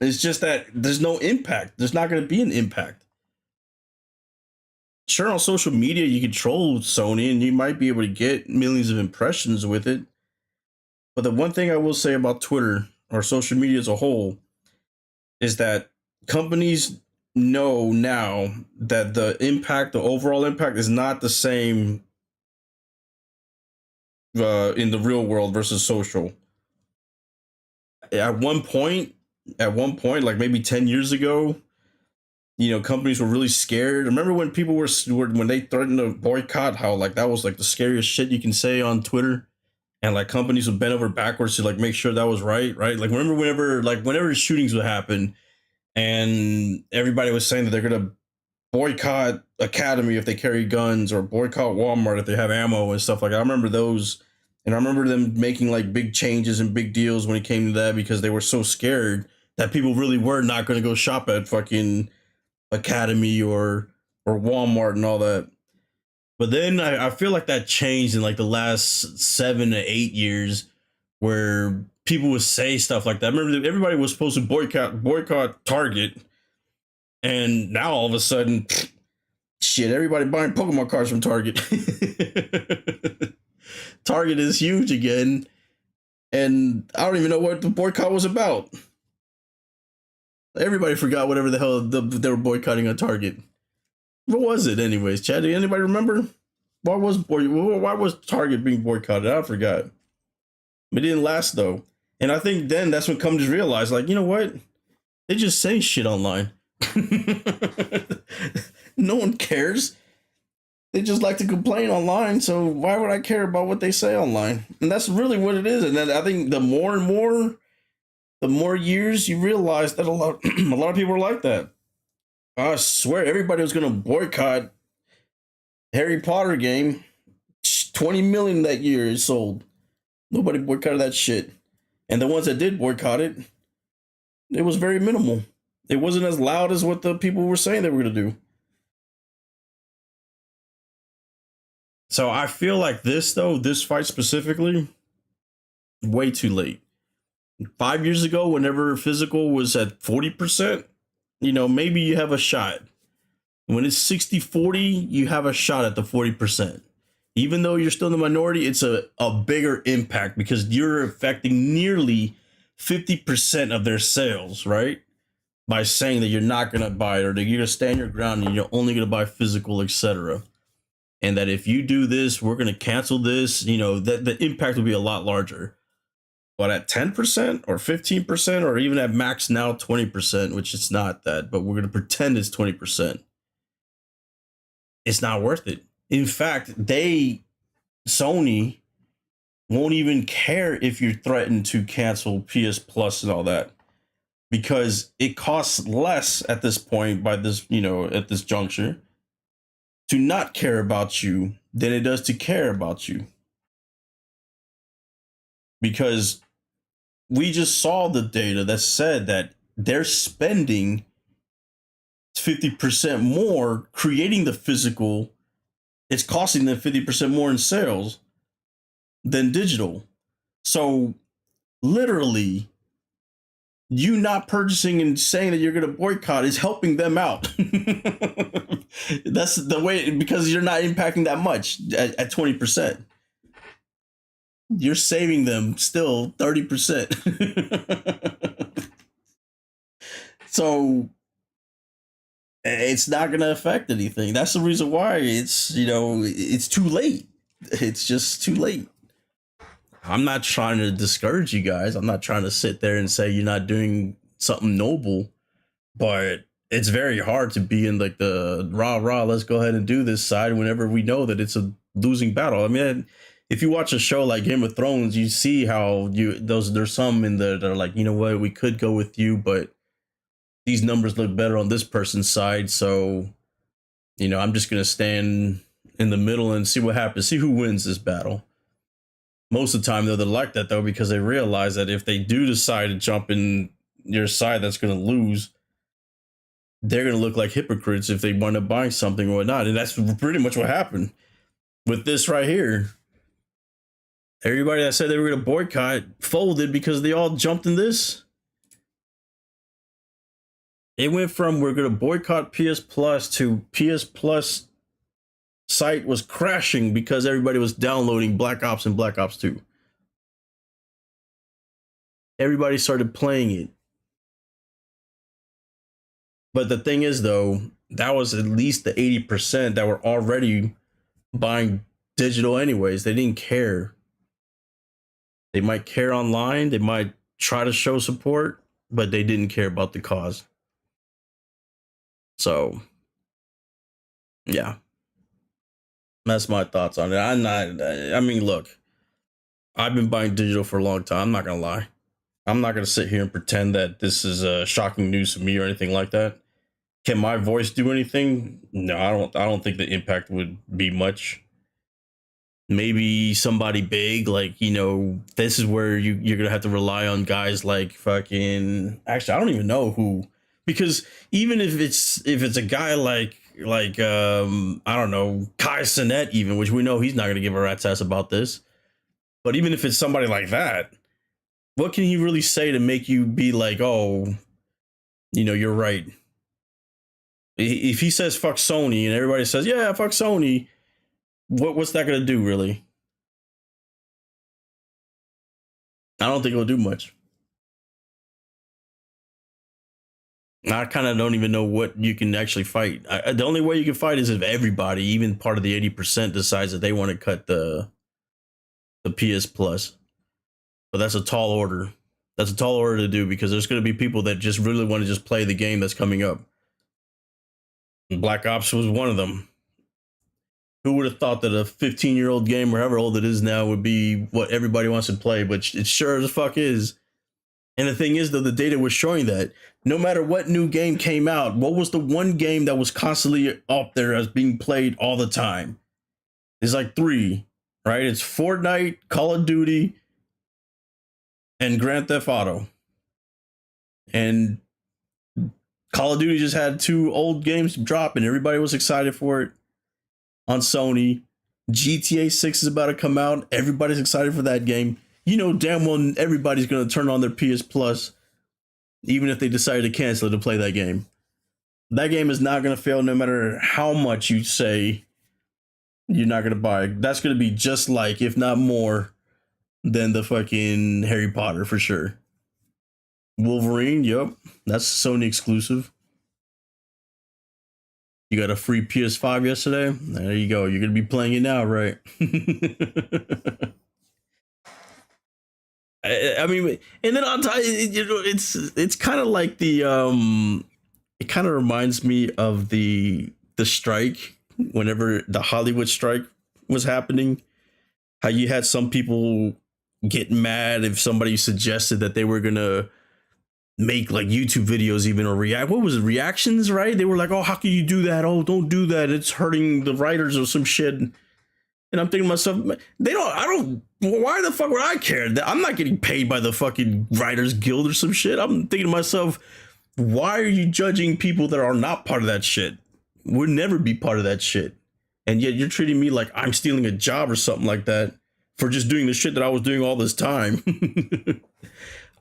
it's just that there's no impact. There's not gonna be an impact. Sure, on social media you control Sony and you might be able to get millions of impressions with it. But the one thing I will say about Twitter or social media as a whole is that companies know now that the overall impact is not the same in the real world versus social. At one point, like maybe 10 years ago, companies were really scared. Remember when people were when they threatened to boycott, how like that was like the scariest shit you can say on Twitter, and like companies would bend over backwards to like make sure that was right. Like remember whenever shootings would happen, and everybody was saying that they're gonna boycott Academy if they carry guns or boycott Walmart if they have ammo and stuff like that. I remember those, and I remember them making like big changes and big deals when it came to that because they were so scared that people really were not going to go shop at fucking Academy or Walmart and all that. But then I feel like that changed in like the last 7 to 8 years, where people would say stuff like that. I remember everybody was supposed to boycott Target, and now all of a sudden, shit, everybody buying Pokemon cards from Target. Target is huge again, and I don't even know what the boycott was about. Everybody forgot whatever the hell they were boycotting on Target. What was it, anyways? Chad, anybody remember? Why was Target being boycotted? I forgot. It didn't last though, and I think then that's when companies realized, like, you know what? They just say shit online. No one cares. They just like to complain online, so why would I care about what they say online? And that's really what it is. And then I think the more years you realize that a lot of people are like that. I swear everybody was gonna boycott Harry Potter game. 20 million that year is sold. Nobody boycotted that shit. And the ones that did boycott it, it was very minimal. It wasn't as loud as what the people were saying they were gonna do. So I feel like this fight specifically, way too late. 5 years ago, whenever physical was at 40%, maybe you have a shot. When it's 60-40, you have a shot at the 40%. Even though you're still in the minority, it's a bigger impact because you're affecting nearly 50% of their sales, right? By saying that you're not going to buy it or that you're going to stand your ground and you're only going to buy physical, etc. And that if you do this, we're going to cancel this, that the impact will be a lot larger. But at 10% or 15% or even at max now 20%, which it's not that, but we're going to pretend it's 20%. It's not worth it. In fact, Sony won't even care if you threaten to cancel PS Plus and all that, because it costs less at this point at this juncture to not care about you than it does to care about you. Because we just saw the data that said that they're spending 50% more creating the physical. It's costing them 50% more in sales than digital. So literally, you not purchasing and saying that you're going to boycott is helping them out. That's the way, because you're not impacting that much at 20%. You're saving them still 30%. So it's not going to affect anything. That's the reason why it's too late. It's just too late. I'm not trying to discourage you guys. I'm not trying to sit there and say you're not doing something noble, but it's very hard to be in like the rah, let's go ahead and do this side whenever we know that it's a losing battle. I mean, if you watch a show like Game of Thrones, you see how there's some in there that are like, you know what, we could go with you, but these numbers look better on this person's side. So, you know, I'm just going to stand in the middle and see what happens, see who wins this battle. Most of the time, though, they're like that, though, because they realize that if they do decide to jump in your side that's going to lose, they're going to look like hypocrites if they wind up buying something or whatnot. And that's pretty much what happened with this right here. Everybody that said they were going to boycott folded because they all jumped in this. It went from we're going to boycott PS Plus to PS Plus site was crashing because everybody was downloading Black Ops and Black Ops 2. Everybody started playing it. But the thing is, though, that was at least the 80% that were already buying digital anyways. They didn't care. They might care online. They might try to show support, but they didn't care about the cause. So, yeah. That's my thoughts on it. I mean, look, I've been buying digital for a long time. I'm not going to lie. I'm not going to sit here and pretend that this is shocking news to me or anything like that. Can my voice do anything? No, I don't think the impact would be much. Maybe somebody big, like, you know, this is where you're going to have to rely on guys like fucking, actually, I don't even know who, because even if it's a guy like I don't know, Kai Cenat even, which we know he's not going to give a rat's ass about this. But even if it's somebody like that, what can he really say to make you be like, oh, you know, you're right? If he says fuck Sony and everybody says, yeah, fuck Sony, what's that going to do, really? I don't think it'll do much. I kind of don't even know what you can actually fight. The only way you can fight is if everybody, even part of the 80%, decides that they want to cut the PS Plus. But that's a tall order. That's a tall order to do because there's going to be people that just really want to just play the game that's coming up. Black Ops was one of them. Who would have thought that a 15-year-old game, or however old it is now, would be what everybody wants to play? But it sure as fuck is. And the thing is, though, the data was showing that no matter what new game came out, what was the one game that was constantly up there as being played all the time? It's like 3, right? It's Fortnite, Call of Duty, and Grand Theft Auto. And Call of Duty just had 2 old games drop, and everybody was excited for it on Sony. GTA 6 is about to come out. Everybody's excited for that game. You know damn well everybody's going to turn on their PS Plus, even if they decide to cancel it to play that game. That game is not going to fail no matter how much you say you're not going to buy it. That's going to be just like, if not more, than the fucking Harry Potter for sure. Wolverine, yep. That's Sony exclusive. You got a free PS5 yesterday? There you go. You're going to be playing it now, right? I mean, and then on top, you know, it's kind of like the it kind of reminds me of the strike whenever the Hollywood strike was happening. How you had some people get mad if somebody suggested that they were gonna make like YouTube videos even or react. What was it? Reactions, right? They were like, oh, how can you do that? Oh, don't do that. It's hurting the writers or some shit. And I'm thinking to myself, why the fuck would I care? I'm not getting paid by the fucking Writers Guild or some shit. I'm thinking to myself, why are you judging people that are not part of that shit? We'll never be part of that shit. And yet you're treating me like I'm stealing a job or something like that for just doing the shit that I was doing all this time.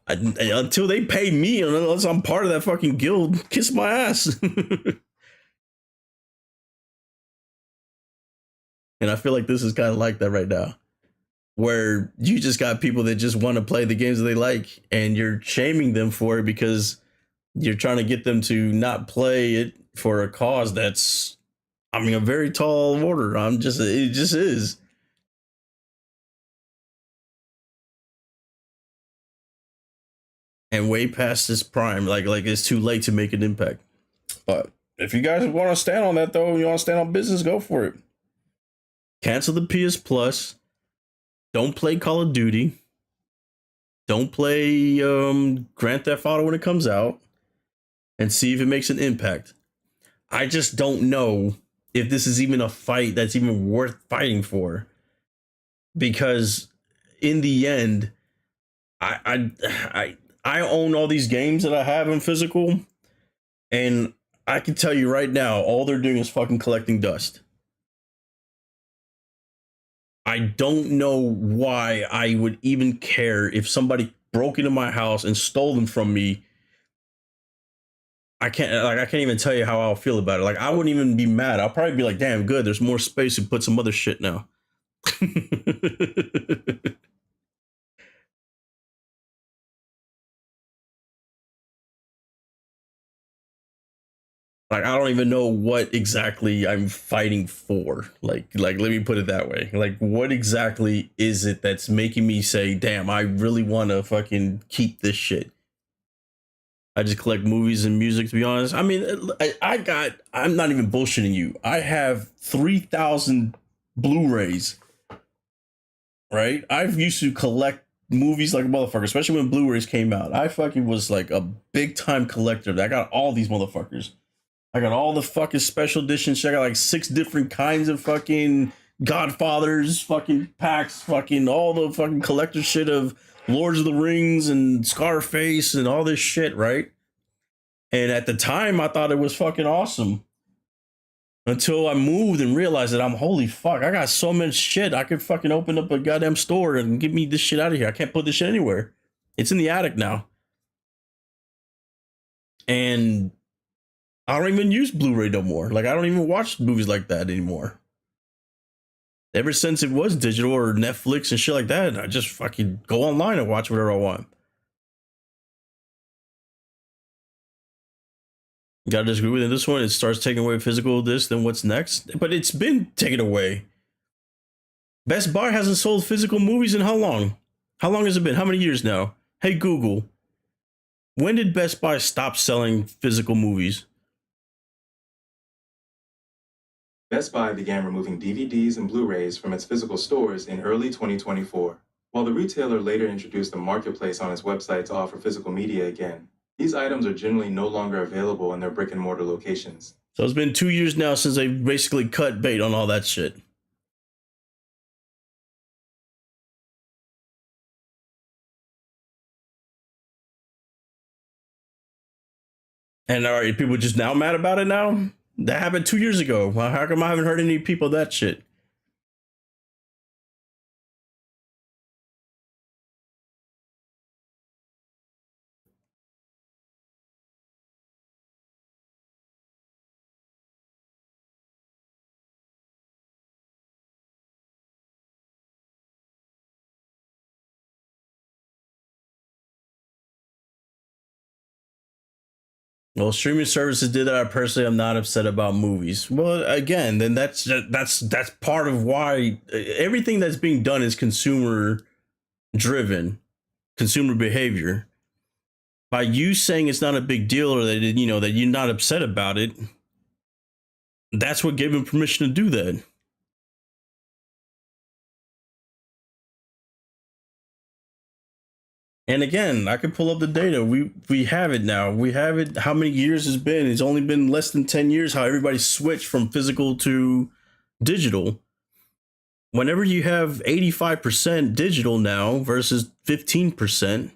Until they pay me, unless I'm part of that fucking guild, kiss my ass. And I feel like this is kind of like that right now, where you just got people that just want to play the games that they like, and you're shaming them for it because you're trying to get them to not play it for a cause that's, I mean, a very tall order. It just is. and way past this prime. Like it's too late to make an impact. But if you guys want to stand on that, though, you want to stand on business, go for it. Cancel the PS Plus. Don't play Call of Duty. Don't play Grand Theft Auto when it comes out, and see if it makes an impact. I just don't know if this is even a fight that's even worth fighting for, because in the end, I own all these games that I have in physical, and I can tell you right now, all they're doing is fucking collecting dust. I don't know why I would even care if somebody broke into my house and stole them from me. I can't even tell you how I'll feel about it. Like, I wouldn't even be mad. I'll probably be like, damn, good, there's more space to put some other shit now. Like, I don't even know what exactly I'm fighting for. Like let me put it that way. Like, what exactly is it that's making me say, damn, I really want to fucking keep this shit? I just collect movies and music, to be honest. I mean, I'm not even bullshitting you. I have 3,000 Blu-rays, right? I've used to collect movies like a motherfucker, especially when Blu-rays came out. I fucking was like a big time collector. I got all these motherfuckers. I got all the fucking special edition shit. I got like 6 different kinds of fucking Godfathers, fucking packs, fucking all the fucking collector shit of Lords of the Rings and Scarface and all this shit, right? And at the time, I thought it was fucking awesome. Until I moved and realized that holy fuck, I got so much shit. I could fucking open up a goddamn store and get me this shit out of here. I can't put this shit anywhere. It's in the attic now. And I don't even use Blu-ray no more. Like, I don't even watch movies like that anymore. Ever since it was digital or Netflix and shit like that, I just fucking go online and watch whatever I want. You gotta disagree with it. This one, it starts taking away physical this, then what's next? But it's been taken away. Best Buy hasn't sold physical movies in how long? How long has it been? How many years now? Hey, Google, when did Best Buy stop selling physical movies? Best Buy began removing DVDs and Blu-rays from its physical stores in early 2024. While the retailer later introduced a marketplace on its website to offer physical media again, these items are generally no longer available in their brick-and-mortar locations. So it's been 2 years now since they basically cut bait on all that shit. And are people just now mad about it now? That happened 2 years ago. Well, how come I haven't heard any people that shit? Well, streaming services did that. I personally am not upset about movies. Well, again, then that's part of why everything that's being done is consumer driven, consumer behavior. By you saying it's not a big deal or that that you're not upset about it, that's what gave him permission to do that. And again, I could pull up the data. We have it now. We have it. How many years it's been? It's only been less than 10 years how everybody switched from physical to digital. Whenever you have 85% digital now versus 15%,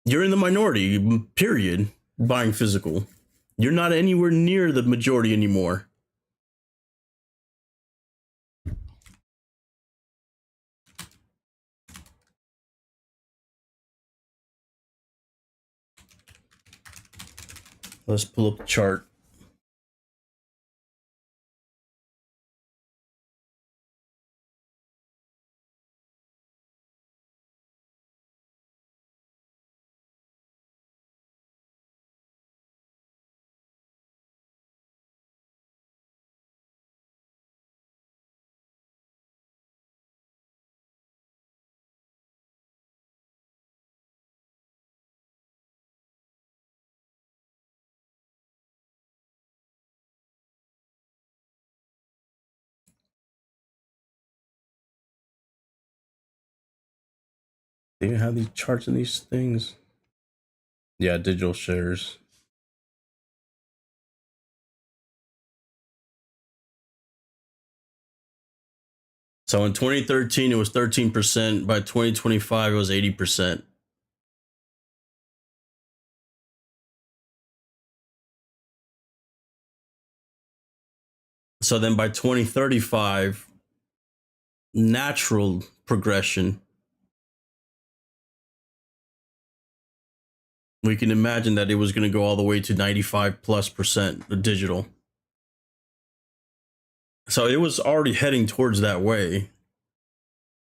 you're in the minority, period, buying physical. You're not anywhere near the majority anymore. Let's pull up the chart. They even have these charts and these things. Yeah, digital shares. So in 2013, it was 13%. By 2025, it was 80%. So then by 2035, natural progression, we can imagine that it was going to go all the way to 95+% digital. So it was already heading towards that way.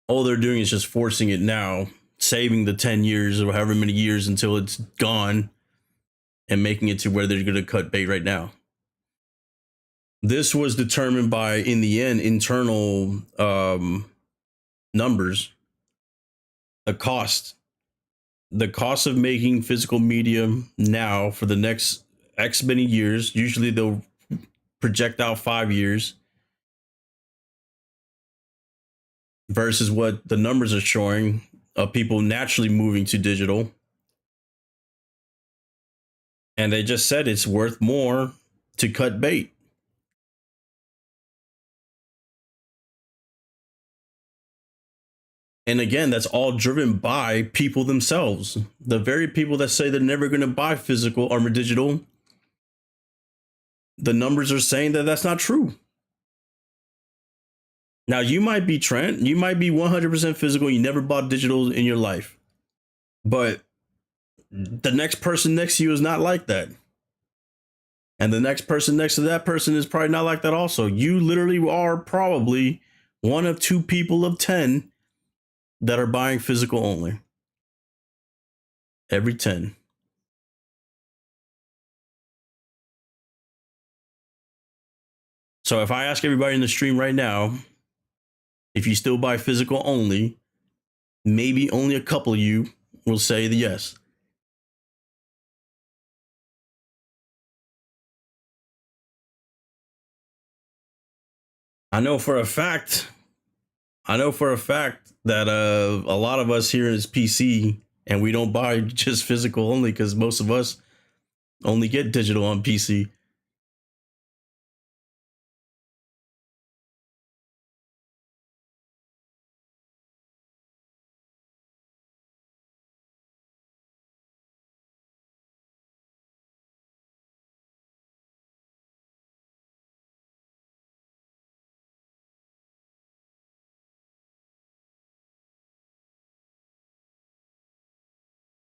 All they're doing is just forcing it now, saving the 10 years or however many years until it's gone, and making it to where they're going to cut bait right now. This was determined by, in the end, internal numbers. The cost of making physical media now for the next X many years, usually they'll project out 5 years, versus what the numbers are showing of people naturally moving to digital. And they just said it's worth more to cut bait. And again, that's all driven by people themselves. The very people that say they're never going to buy physical or digital, the numbers are saying that that's not true. Now, you might be Trent, you might be 100% physical, you never bought digital in your life. But the next person next to you is not like that. And the next person next to that person is probably not like that also. You literally are probably one of 2 people of 10 that are buying physical only. Every 10. So if I ask everybody in the stream right now, if you still buy physical only, maybe only a couple of you will say the yes. I know for a fact that a lot of us here is PC, and we don't buy just physical only because most of us only get digital on PC.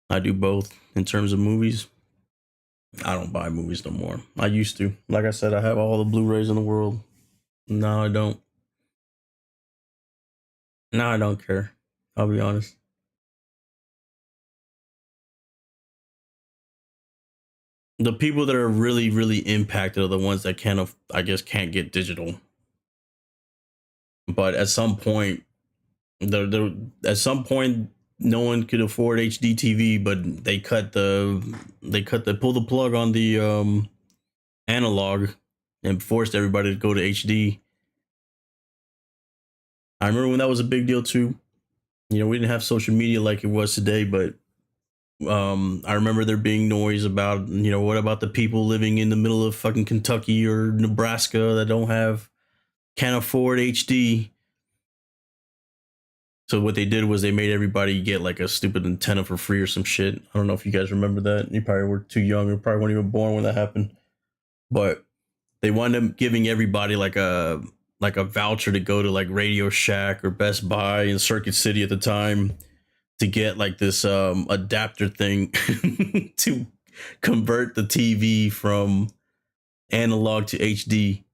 I do both in terms of movies. I don't buy movies no more. I used to. Like I said, I have all the Blu-rays in the world. No, I don't. No, I don't care. I'll be honest. The people that are really, really impacted are the ones that can't get digital. But at some point, no one could afford HD TV, but they pulled the plug on the analog and forced everybody to go to HD. I remember when that was a big deal too. You know, we didn't have social media like it was today, but I remember there being noise about, you know, what about the people living in the middle of fucking Kentucky or Nebraska that can't afford HD. So what they did was they made everybody get like a stupid antenna for free or some shit. I don't know if you guys remember that. You probably were too young or probably weren't even born when that happened. But they wound up giving everybody like a voucher to go to like Radio Shack or Best Buy in Circuit City at the time to get like this adapter thing to convert the TV from analog to HD.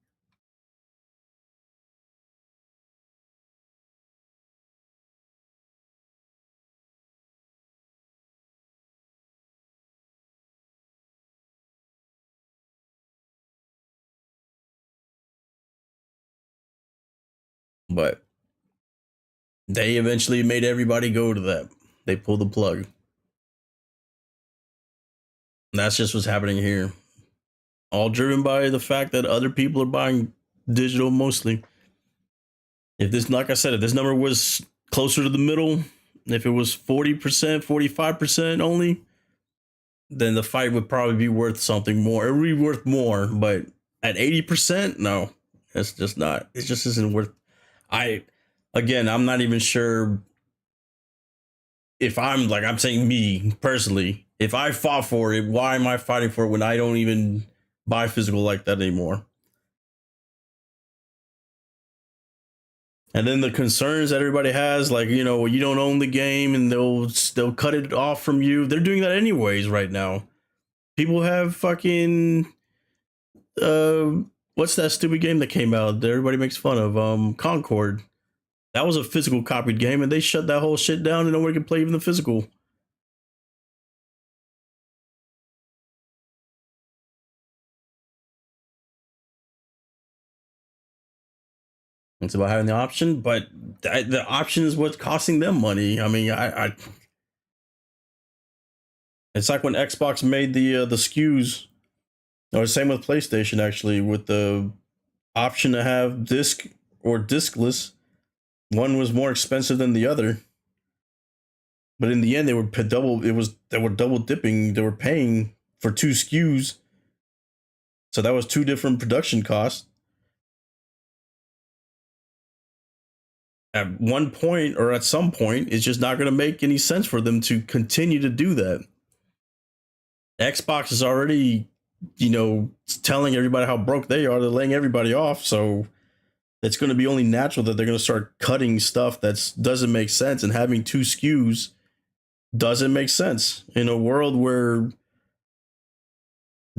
But they eventually made everybody go to that. They pulled the plug. And that's just what's happening here. All driven by the fact that other people are buying digital mostly. If this, like I said, if this number was closer to the middle, if it was 40%, 45% only, then the fight would probably be worth something more. It would be worth more, but at 80%, no, it's just not. It just isn't worth. I'm not even sure if I'm saying me personally, if I fought for it, why am I fighting for it when I don't even buy physical like that anymore? And then the concerns that everybody has, like, you don't own the game and they'll cut it off from you. They're doing that anyways right now. People have fucking what's that stupid game that came out that everybody makes fun of? Concord. That was a physical copied game, and they shut that whole shit down, and nobody can play even the physical. It's about having the option, but the option is what's costing them money. I mean, it's like when Xbox made the SKUs, or same with PlayStation actually, with the option to have disc or discless. One was more expensive than the other, but in the end, they were double dipping. They were paying for two SKUs, so that was two different production costs. At one point or at some point, it's just not going to make any sense for them to continue to do that. Xbox is already, telling everybody how broke they are. They're laying everybody off. So it's going to be only natural that they're going to start cutting stuff that doesn't make sense, and having two SKUs doesn't make sense in a world where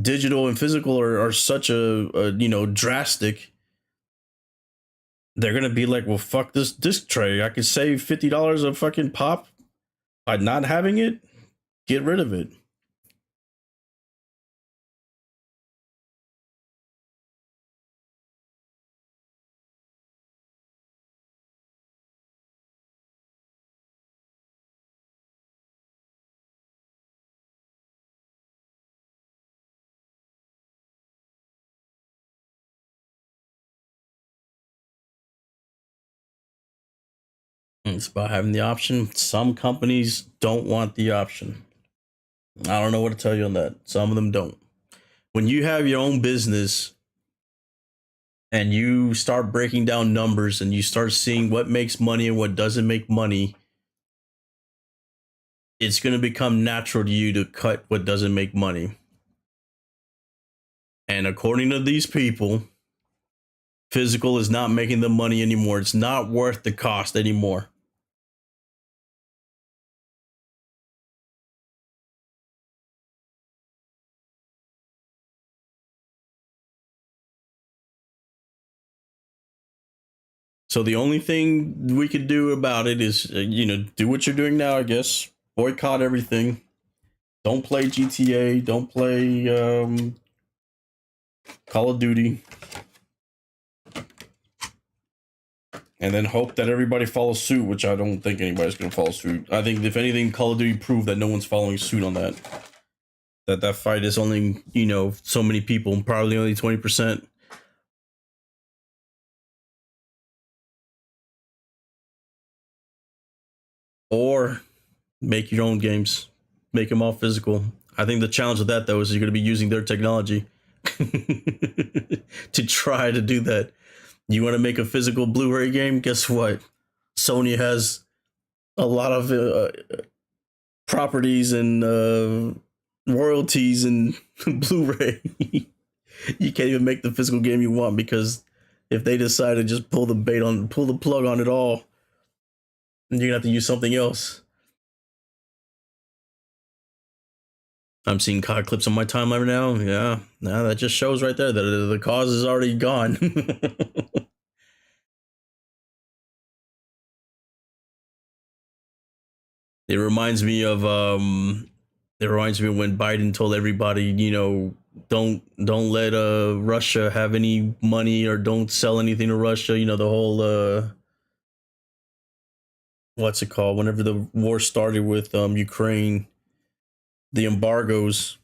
digital and physical are such a drastic. They're going to be like, well, fuck this disc tray. I could save $50 a fucking pop by not having it. Get rid of it. It's about having the option. Some companies don't want the option. I don't know what to tell you on that. Some of them don't. When you have your own business and you start breaking down numbers and you start seeing what makes money and what doesn't make money, it's going to become natural to you to cut what doesn't make money. And according to these people, physical is not making the money anymore. It's not worth the cost anymore. So the only thing we could do about it is, do what you're doing now, I guess. Boycott everything. Don't play GTA. Don't play Call of Duty. And then hope that everybody follows suit, which I don't think anybody's going to follow suit. I think, if anything, Call of Duty proved that no one's following suit on that. That fight is only, so many people, probably only 20%. Or make your own games. Make them all physical. I think the challenge with that, though, is you're going to be using their technology to try to do that. You want to make a physical Blu-ray game? Guess what? Sony has a lot of properties and royalties and Blu-ray. You can't even make the physical game you want, because if they decide to just pull the plug on it all, you're gonna have to use something else. I'm seeing COD clips on my timeline right now. Yeah, that just shows right there that the cause is already gone. It reminds me of when Biden told everybody, don't let Russia have any money, or don't sell anything to Russia. The whole what's it called? Whenever the war started with Ukraine, the embargoes,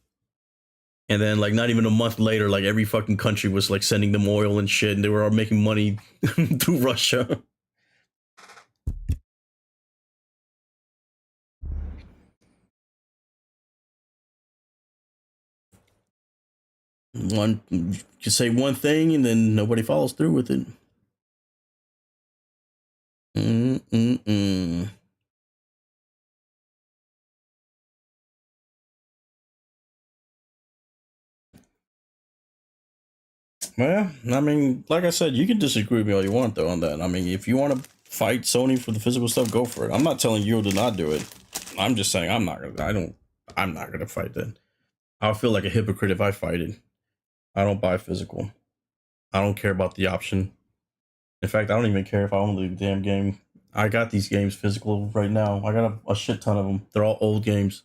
and then like not even a month later, like every fucking country was like sending them oil and shit, and they were all making money through Russia. One, you can say one thing and then nobody follows through with it. Yeah, I mean, like I said, you can disagree with me all you want though on that. I mean, if you want to fight Sony for the physical stuff, go for it. I'm not telling you to not do it. I'm just saying I'm not gonna fight that. I'll feel like a hypocrite if I fight it. I don't buy physical. I don't care about the option. In fact, I don't even care if I own the damn game. I got these games physical right now. I got a shit ton of them. They're all old games.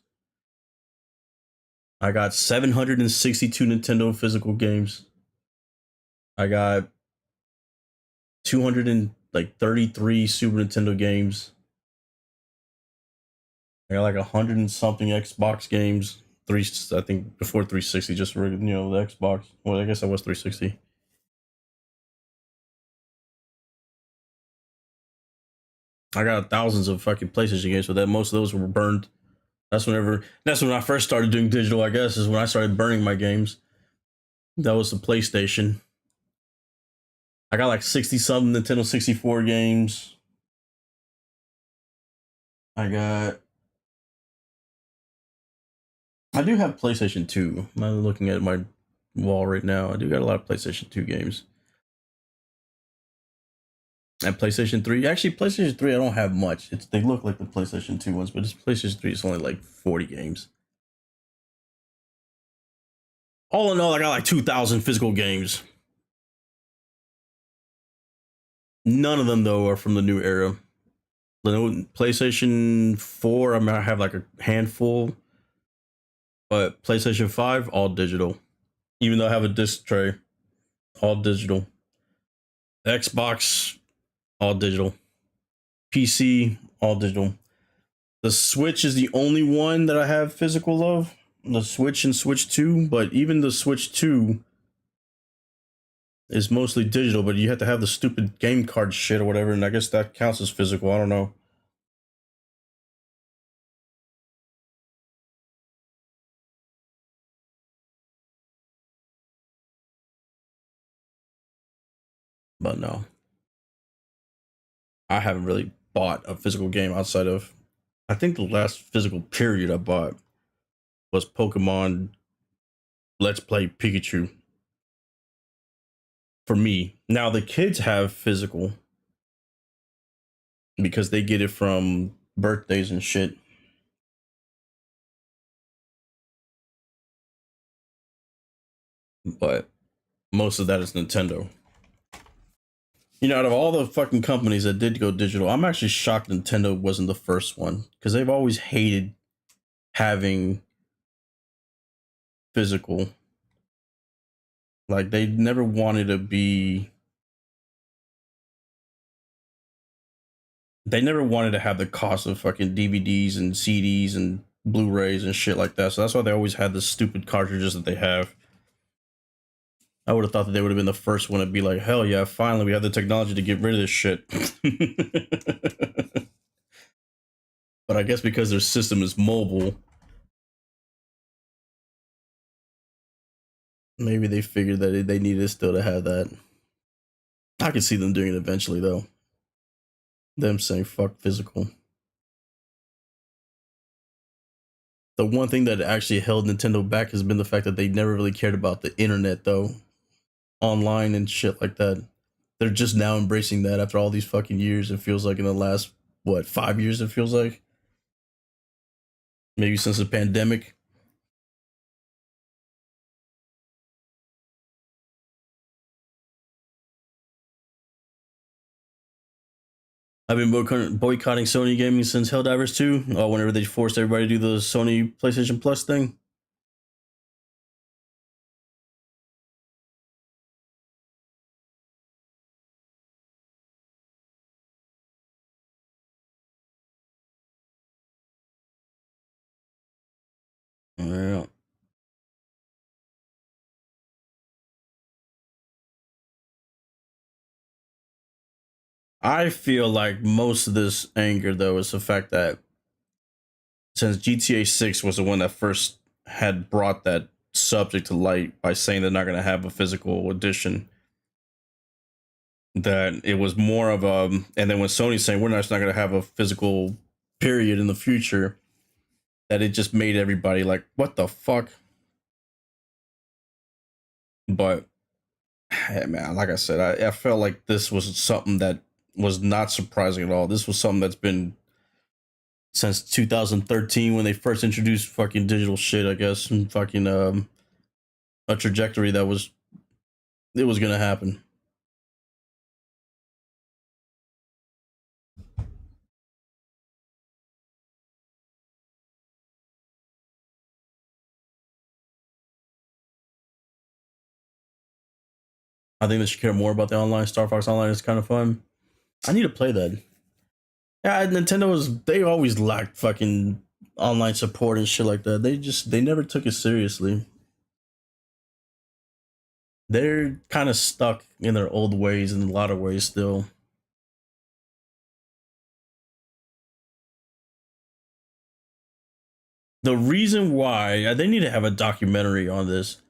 I got 762 Nintendo physical games. I got 233 Super Nintendo games. I got like 100 and something Xbox games. I think before 360, just for the Xbox. Well, I guess I was 360. I got thousands of fucking PlayStation games, but that most of those were burned. That's when I first started doing digital, I guess, is when I started burning my games. That was the PlayStation. I got like 60 something Nintendo 64 games. I do have PlayStation 2. I'm looking at my wall right now. I do got a lot of PlayStation 2 games. And PlayStation 3. Actually, PlayStation 3, I don't have much. They look like the PlayStation 2 ones, but PlayStation 3 is only like 40 games. All in all, I got like 2,000 physical games. None of them, though, are from the new era. The PlayStation 4, I have like a handful. But PlayStation 5, all digital. Even though I have a disc tray, all digital. Xbox, all digital. PC, all digital. The Switch is the only one that I have physical of. The Switch and Switch 2, but even the Switch 2 is mostly digital, but you have to have the stupid game card shit or whatever, and I guess that counts as physical. I don't know. But no. I haven't really bought a physical game outside of, I think the last physical period I bought was Pokemon Let's Play Pikachu. For me. Now the kids have physical because they get it from birthdays and shit. But most of that is Nintendo. You know, out of all the fucking companies that did go digital, I'm actually shocked Nintendo wasn't the first one because they've always hated having physical. Like, they never wanted to be. They never wanted to have the cost of fucking DVDs and CDs and Blu-rays and shit like that. So that's why they always had the stupid cartridges that they have. I would have thought that they would have been the first one to be like, hell yeah, finally we have the technology to get rid of this shit. But I guess because their system is mobile, maybe they figured that they needed still to have that. I could see them doing it eventually, though. Them saying fuck physical. The one thing that actually held Nintendo back has been the fact that they never really cared about the internet, though. Online and shit like that. They're just now embracing that after all these fucking years. It feels like in the last, 5 years it feels like? Maybe since the pandemic. I've been boycotting Sony gaming since Helldivers 2. Whenever they forced everybody to do the Sony PlayStation Plus thing. Yeah. I feel like most of this anger, though, is the fact that since GTA 6 was the one that first had brought that subject to light by saying they're not going to have a physical edition. That it was more of a, and then when Sony's saying we're not going to have a physical period in the future, that it just made everybody like, what the fuck? But hey, man, like I said, I felt like this was something that was not surprising at all. This was something that's been since 2013 when they first introduced fucking digital shit, I guess, and fucking a trajectory that was gonna happen. I think they should care more about the online. Star Fox Online is kind of fun. I need to play that. Yeah, they always lacked fucking online support and shit like that. They never took it seriously. They're kind of stuck in their old ways in a lot of ways still. The reason why they need to have a documentary on this.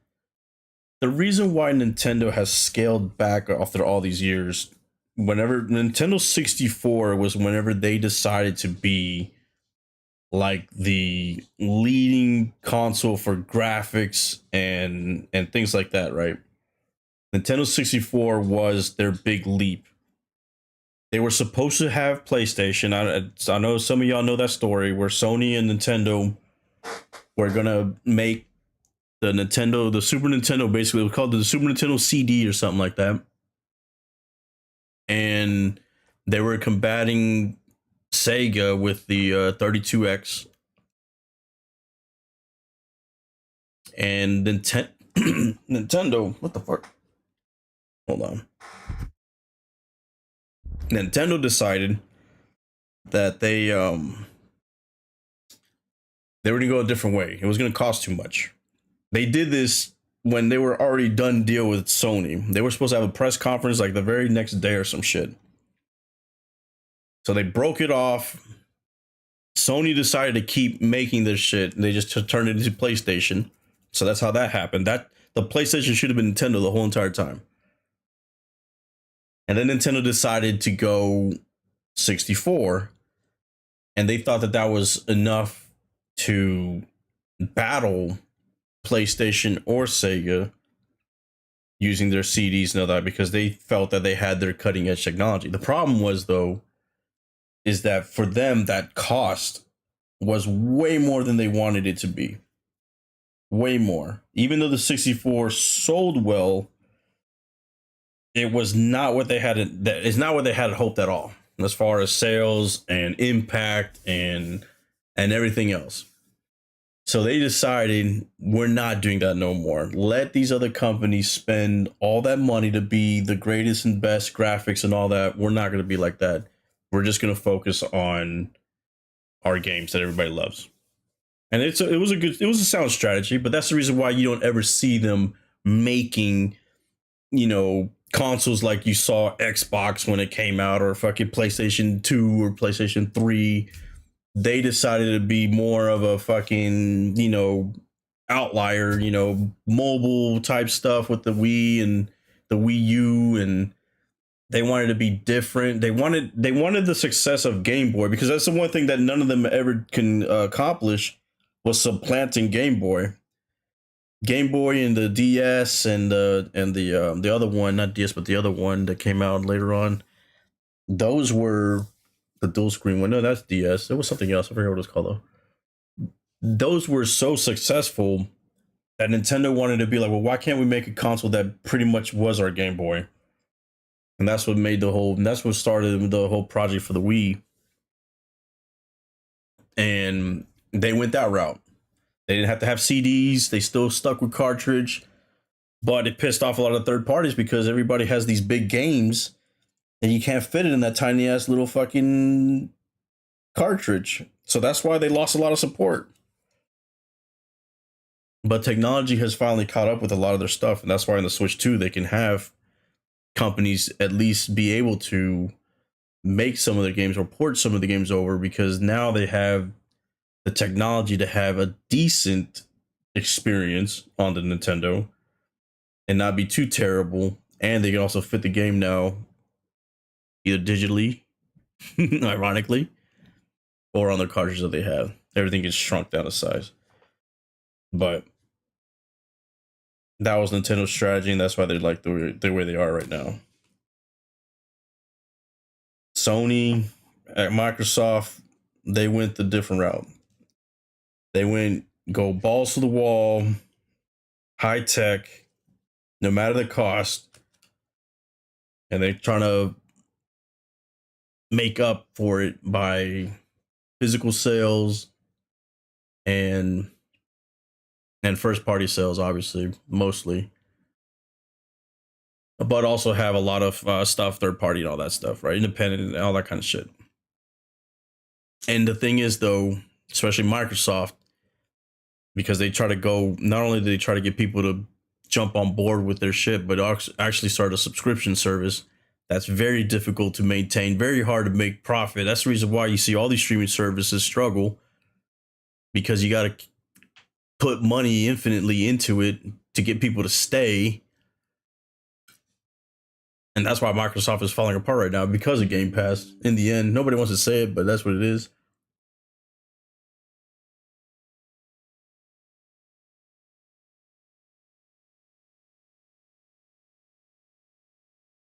The reason why Nintendo has scaled back after all these years, whenever Nintendo 64 was whenever they decided to be like the leading console for graphics and things like that, right? Nintendo 64 was their big leap. They were supposed to have PlayStation. I know some of y'all know that story where Sony and Nintendo were gonna make the Super Nintendo, basically, it was called the Super Nintendo CD or something like that. And they were combating Sega with the 32X. And Nintendo, what the fuck? Hold on. Nintendo decided that they were gonna go a different way. It was gonna cost too much. They did this when they were already done deal with Sony. They were supposed to have a press conference like the very next day or some shit. So they broke it off. Sony decided to keep making this shit. They just turned it into PlayStation. So that's how that happened. That the PlayStation should have been Nintendo the whole entire time. And then Nintendo decided to go 64. And they thought that that was enough to battle PlayStation or Sega using their CDs and all that, because they felt that they had their cutting edge technology. The problem was, though, is that for them, that cost was way more than they wanted it to be. Way more. Even though the 64 sold well, it was not what they had. It's not what they had hoped at all, as far as sales and impact and everything else. So they decided, we're not doing that no more. Let these other companies spend all that money to be the greatest and best graphics and all that. We're not going to be like that. We're just going to focus on our games that everybody loves. And it was a sound strategy, but that's the reason why you don't ever see them making, consoles like you saw Xbox when it came out, or fucking PlayStation 2 or PlayStation 3. They decided to be more of a fucking, outlier, mobile type stuff with the Wii and the Wii U, and they wanted to be different. They wanted the success of Game Boy, because that's the one thing that none of them ever can accomplish, was supplanting Game Boy. Game Boy and the DS and the other one, not DS, but the other one that came out later on. Those were the dual screen one. No, that's DS. It was something else. I forget what it was called though. Those were so successful that Nintendo wanted to be like, well, why can't we make a console that pretty much was our Game Boy? And that's what that's what started the whole project for the Wii. And they went that route. They didn't have to have CDs. They still stuck with cartridge, but it pissed off a lot of third parties because everybody has these big games and you can't fit it in that tiny ass little fucking cartridge. So that's why they lost a lot of support. But technology has finally caught up with a lot of their stuff. And that's why in the Switch 2, they can have companies at least be able to make some of their games or port some of the games over, because now they have the technology to have a decent experience on the Nintendo and not be too terrible. And they can also fit the game now, either digitally, ironically, or on the cartridges that they have. Everything gets shrunk down to size. But that was Nintendo's strategy, and that's why they're like the way they are right now. Sony, Microsoft, they went the different route. They went go balls to the wall, high tech, no matter the cost, and they're trying to make up for it by physical sales and first party sales, obviously, mostly, but also have a lot of stuff third party and all that stuff, right? Independent and all that kind of shit. And the thing is, though, especially Microsoft, because they try to go, not only do they try to get people to jump on board with their shit, but actually start a subscription service that's very difficult to maintain, very hard to make profit. That's the reason why you see all these streaming services struggle, because you got to put money infinitely into it to get people to stay. And that's why Microsoft is falling apart right now, because of Game Pass. In the end, nobody wants to say it, but that's what it is.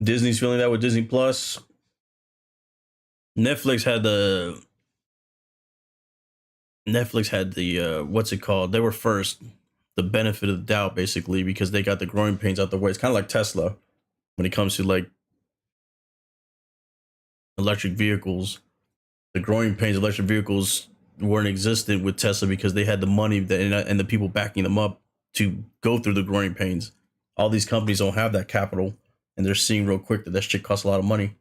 Disney's feeling that with Disney Plus. Netflix had the what's it called? They were first, the benefit of the doubt, basically, because they got the growing pains out the way. It's kind of like Tesla when it comes to like electric vehicles. The growing pains of electric vehicles weren't existent with Tesla because they had the money and the people backing them up to go through the growing pains. All these companies don't have that capital, and they're seeing real quick that shit costs a lot of money.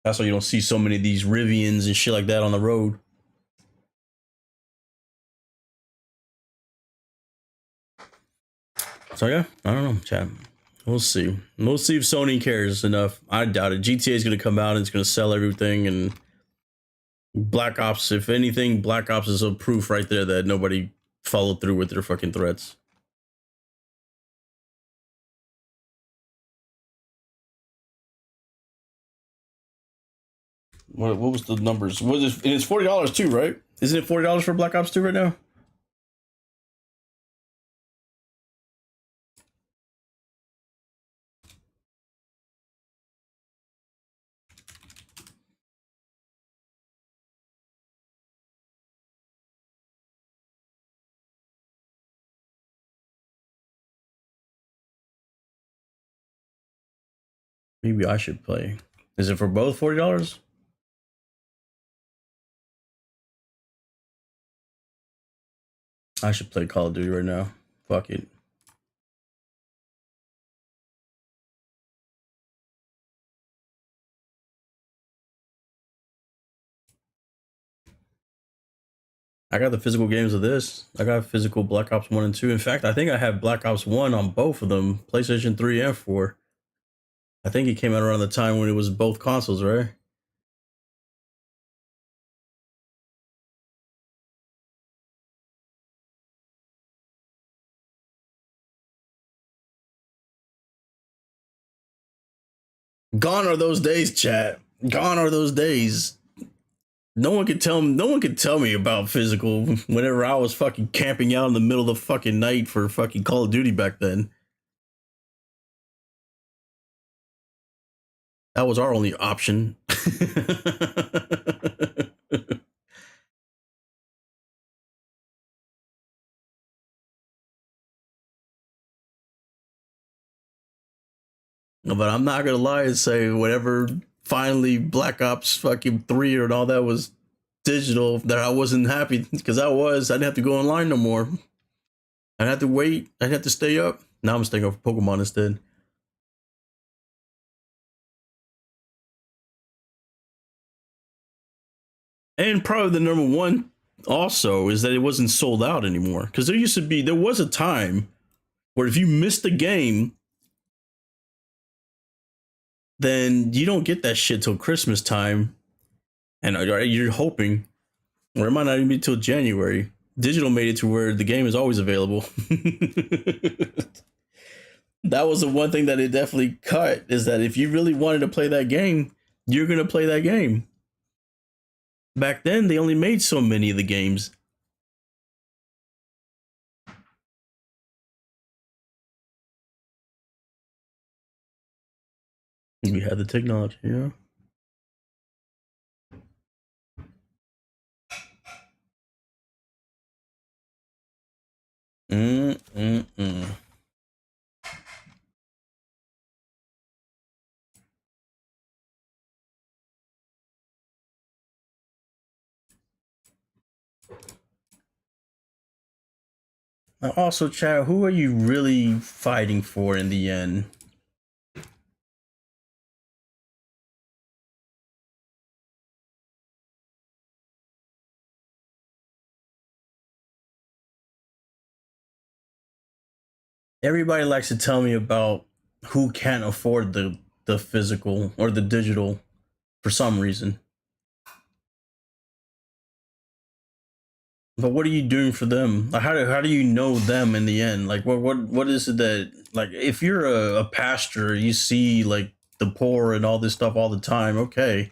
That's why you don't see so many of these Rivians and shit like that on the road. So yeah, I don't know, chat. We'll see. We'll see if Sony cares enough. I doubt it. GTA is going to come out and it's going to sell everything. And Black Ops, if anything, Black Ops is a proof right there that nobody followed through with their fucking threats. What was the numbers? Was it? And it's $40 too, right? Isn't it $40 for Black Ops 2 right now? Maybe I should play. Is it for both $40? I should play Call of Duty right now. Fuck it. I got the physical games of this. I got physical Black Ops 1 and 2. In fact, I think I have Black Ops 1 on both of them, PlayStation 3 and 4. I think it came out around the time when it was both consoles, right? Gone are those days, chat. Gone are those days. No one could tell me about physical whenever I was fucking camping out in the middle of the fucking night for fucking Call of Duty back then. That was our only option. But I'm not gonna lie and say whenever finally Black Ops fucking 3 and all that was digital, that I wasn't happy, because I didn't have to go online no more. I had to wait. I had to stay up. Now I'm staying up for Pokemon instead. And probably the number one also is that it wasn't sold out anymore. Because there was a time where if you missed the game, then you don't get that shit till Christmas time. And you're hoping Or it might not even be till January. Digital made it to where the game is always available. That was the one thing that it definitely cut, is that if you really wanted to play that game, you're going to play that game. Back then, they only made so many of the games. We had the technology, yeah. Mm-mm-mm. Now also, Chad, who are you really fighting for in the end? Everybody likes to tell me about who can't afford the physical or the digital for some reason. But what are you doing for them? Like, how do you know them in the end? Like, what is it that, like, if you're a pastor, you see like the poor and all this stuff all the time. Okay,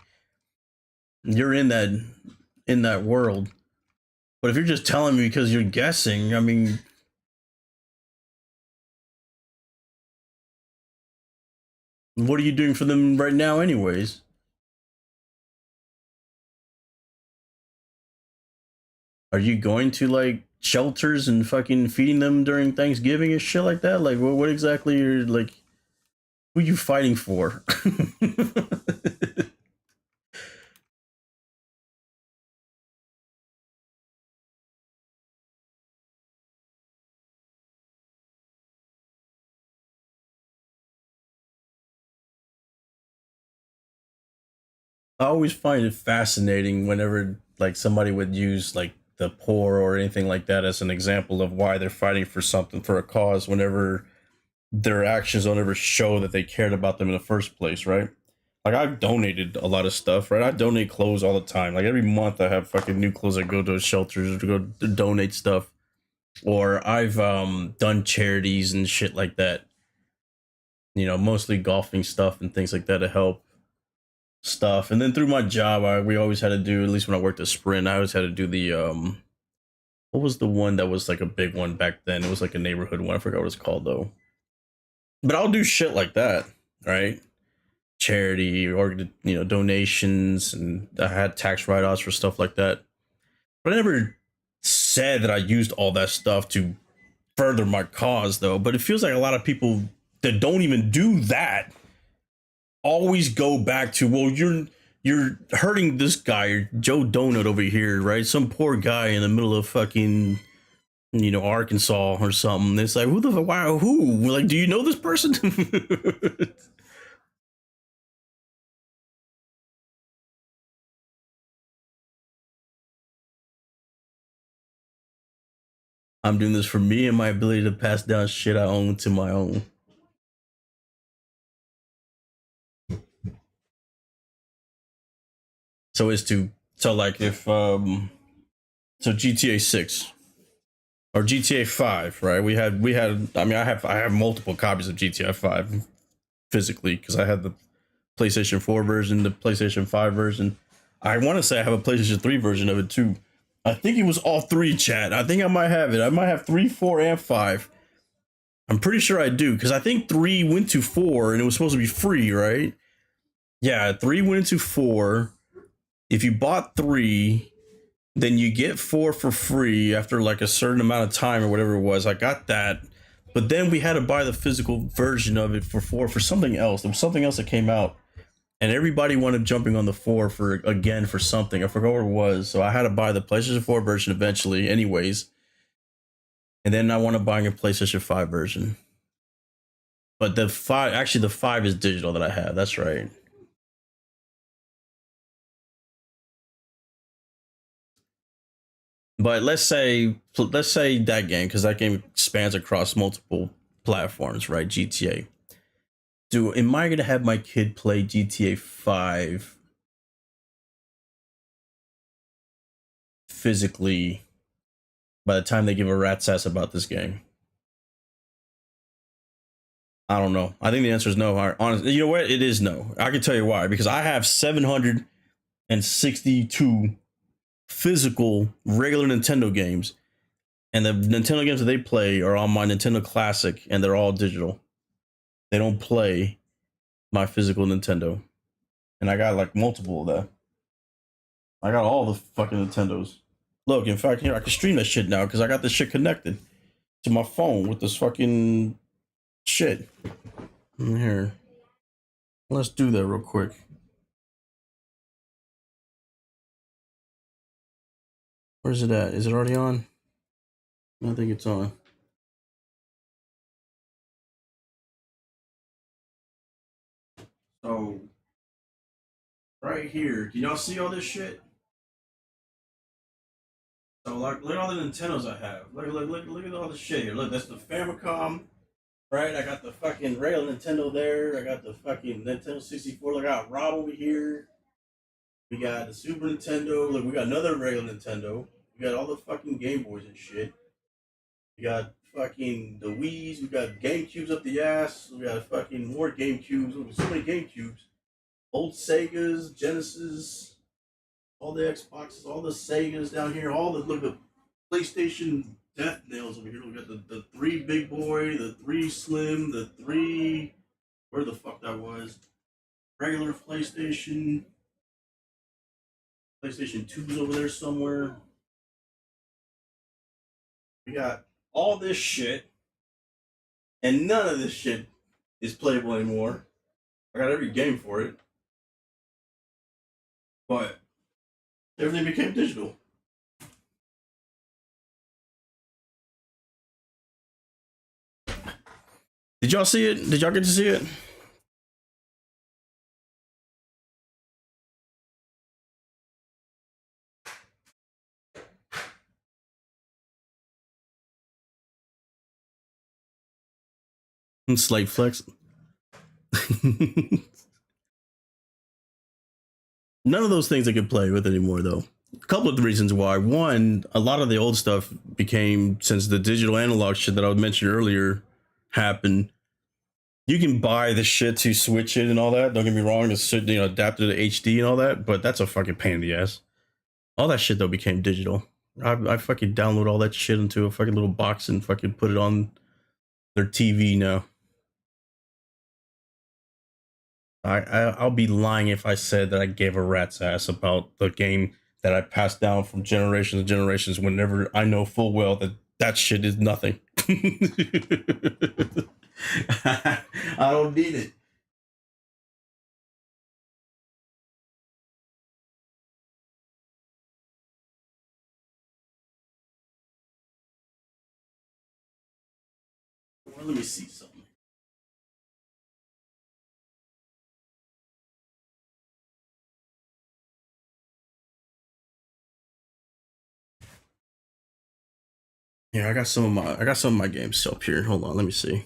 you're in that world. But if you're just telling me because you're guessing, I mean, what are you doing for them right now, anyways? Are you going to like shelters and fucking feeding them during Thanksgiving and shit like that? Like, what exactly are, like, who are you fighting for? I always find it fascinating whenever like somebody would use like the poor or anything like that as an example of why they're fighting for something, for a cause, whenever their actions don't ever show that they cared about them in the first place, right? Like, I've donated a lot of stuff, right? I donate clothes all the time. Like, every month I have fucking new clothes. I go to shelters to go donate stuff, or I've done charities and shit like that. You know, mostly golfing stuff and things like that to help stuff. And then through my job, we always had to do, at least when I worked at Sprint, I always had to do the what was the one that was like a big one back then? It was like a neighborhood one. I forgot what it's called though. But I'll do shit like that, right? Charity or, you know, donations, and I had tax write-offs for stuff like that. But I never said that I used all that stuff to further my cause, though. But it feels like a lot of people that don't even do that always go back to, well, you're hurting this guy, Joe Donut over here, right? Some poor guy in the middle of fucking, you know, Arkansas or something. It's like, who the fuck? Why? Who? Like, do you know this person? I'm doing this for me and my ability to pass down shit I own to my own. So it's to, so like if so GTA 6 or GTA 5, right? We had I mean, I have multiple copies of GTA 5 physically because I had the PlayStation 4 version, the PlayStation 5 version. I want to say I have a PlayStation 3 version of it too. I think it was all three, chat. I think I might have it. I might have 3, 4, and 5. I'm pretty sure I do, because I think 3 went to 4 and it was supposed to be free, right? Yeah, 3 went into 4. If you bought 3, then you get 4 for free after like a certain amount of time or whatever it was. I got that. But then we had to buy the physical version of it for 4 for something else. There was something else that came out. And everybody wanted jumping on the 4 for something. I forgot what it was. So I had to buy the PlayStation 4 version eventually, anyways. And then I want to buy a PlayStation 5 version. But the 5 is digital that I have. That's right. But let's say that game, because that game spans across multiple platforms, right? GTA. Am I gonna have my kid play GTA 5 physically by the time they give a rat's ass about this game? I don't know. I think the answer is no. Honestly, you know what? It is no. I can tell you why. Because I have 762 physical regular Nintendo games, and the Nintendo games that they play are on my Nintendo Classic, and they're all digital. They don't play my physical Nintendo, and I got like multiple of that. I got all the fucking Nintendos. Look, in fact, here I can stream that shit now because I got this shit connected to my phone with this fucking shit. Here, let's do that real quick. Where's it at? Is it already on? I think it's on. So, right here, can y'all see all this shit? So, like, look at all the Nintendos I have. Look at all the shit here. Look, that's the Famicom, right? I got the fucking rail Nintendo there. I got the fucking Nintendo 64. Look, I got Rob over here. We got the Super Nintendo. Look, we got another rail Nintendo. We got all the fucking Game Boys and shit. We got fucking the Wii's. We got GameCubes up the ass. We got fucking more GameCubes. Look, so many GameCubes. Old Segas, Genesis, all the Xboxes, all the Segas down here. All the look the PlayStation death nails over here. We got the 3 big boy, the 3 slim, the 3 where the fuck that was. Regular PlayStation 2's over there somewhere. We got all this shit, and none of this shit is playable anymore. I got every game for it, but everything became digital. Did y'all see it? Did y'all get to see it? Slight flex. None of those things I could play with anymore, though. A couple of the reasons why. One, a lot of the old stuff became, since the digital analog shit that I mentioned earlier happened, you can buy the shit to switch it and all that. Don't get me wrong, it's, you know, adapted to HD and all that, but that's a fucking pain in the ass. All that shit though became digital. I fucking download all that shit into a fucking little box and fucking put it on their TV now. I'll be lying if I said that I gave a rat's ass about the game that I passed down from generations to generations whenever I know full well that that shit is nothing. I don't need it. Well, let me see something. Yeah, I got some of my games up here. Hold on, let me see.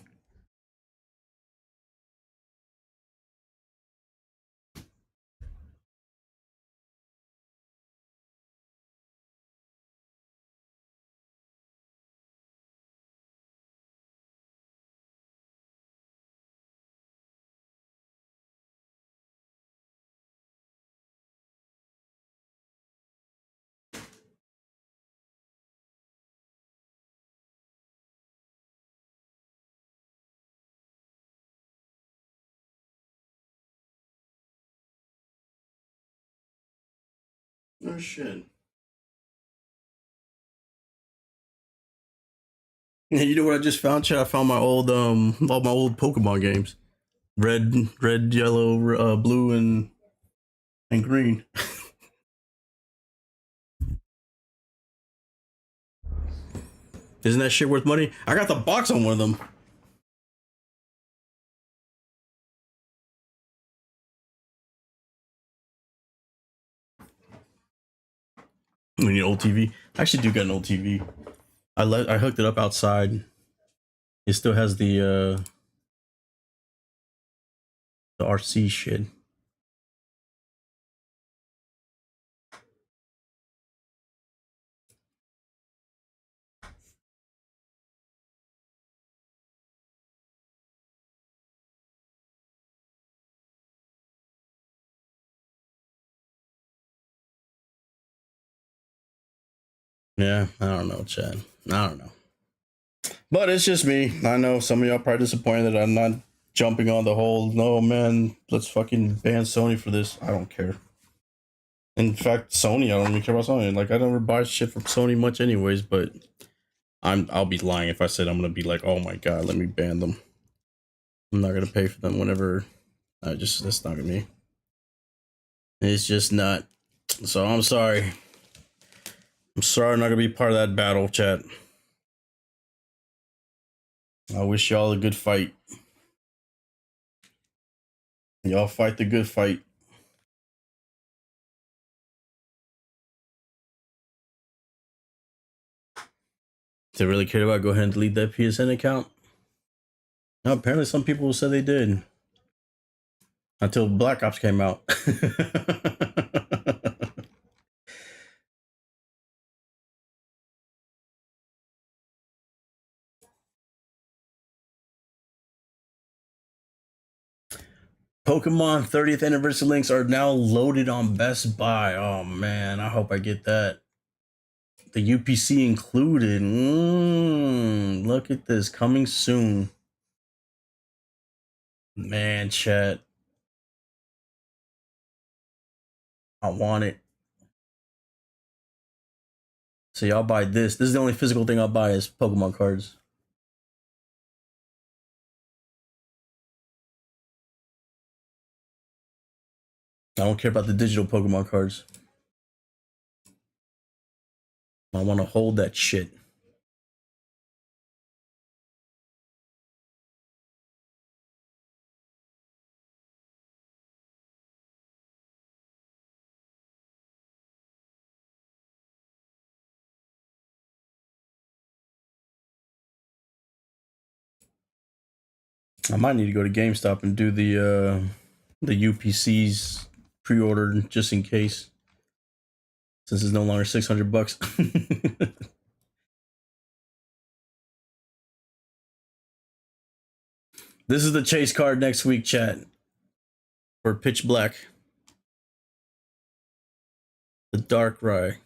Oh shit. You know what I just found, Chat? I found my old all my old Pokemon games. Red, yellow, blue, and green. Isn't that shit worth money? I got the box on one of them. We need an old TV. I actually do got an old TV. I hooked it up outside. It still has the RC shit. Yeah, I don't know, Chad. I don't know. But it's just me. I know some of y'all probably disappointed that I'm not jumping on the whole, no, man, let's fucking ban Sony for this. I don't care. In fact, Sony, I don't even care about Sony. Like, I never buy shit from Sony much anyways, but I'll be lying if I said I'm gonna be like, oh my god, let me ban them. I'm not gonna pay for them whenever. That's not gonna be. It's just not. So I'm sorry. I'm sorry I'm not gonna be part of that battle, chat. I wish y'all a good fight. Y'all fight the good fight. If they really cared about, go ahead and delete that PSN account. No, apparently some people said they did. Until Black Ops came out. Pokemon 30th anniversary links are now loaded on Best Buy. Oh man, I hope I get that. The UPC included. Look at this, coming soon. Man, chat. I want it. So y'all buy this. This is the only physical thing I'll buy is Pokemon cards. I don't care about the digital Pokemon cards. I want to hold that shit. I might need to go to GameStop and do the UPC's pre-order just in case, since it's no longer $600. This is the chase card next week, chat. For Pitch Black. The Dark Rye.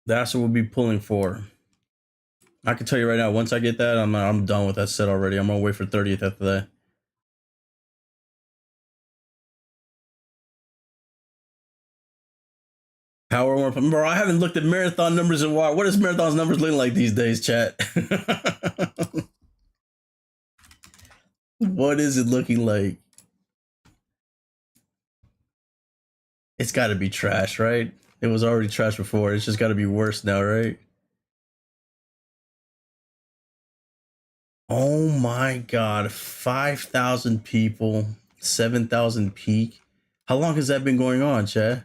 That's what we'll be pulling for. I can tell you right now, once I get that, I'm done with that set already. I'm gonna wait for 30th after that. Power War. Bro, I haven't looked at marathon numbers in a while. What is marathon's numbers looking like these days, chat? What is it looking like? It's got to be trash, right? It was already trash before. It's just got to be worse now, right? Oh my god, 5,000 people, 7,000 peak. How long has that been going on, Chad?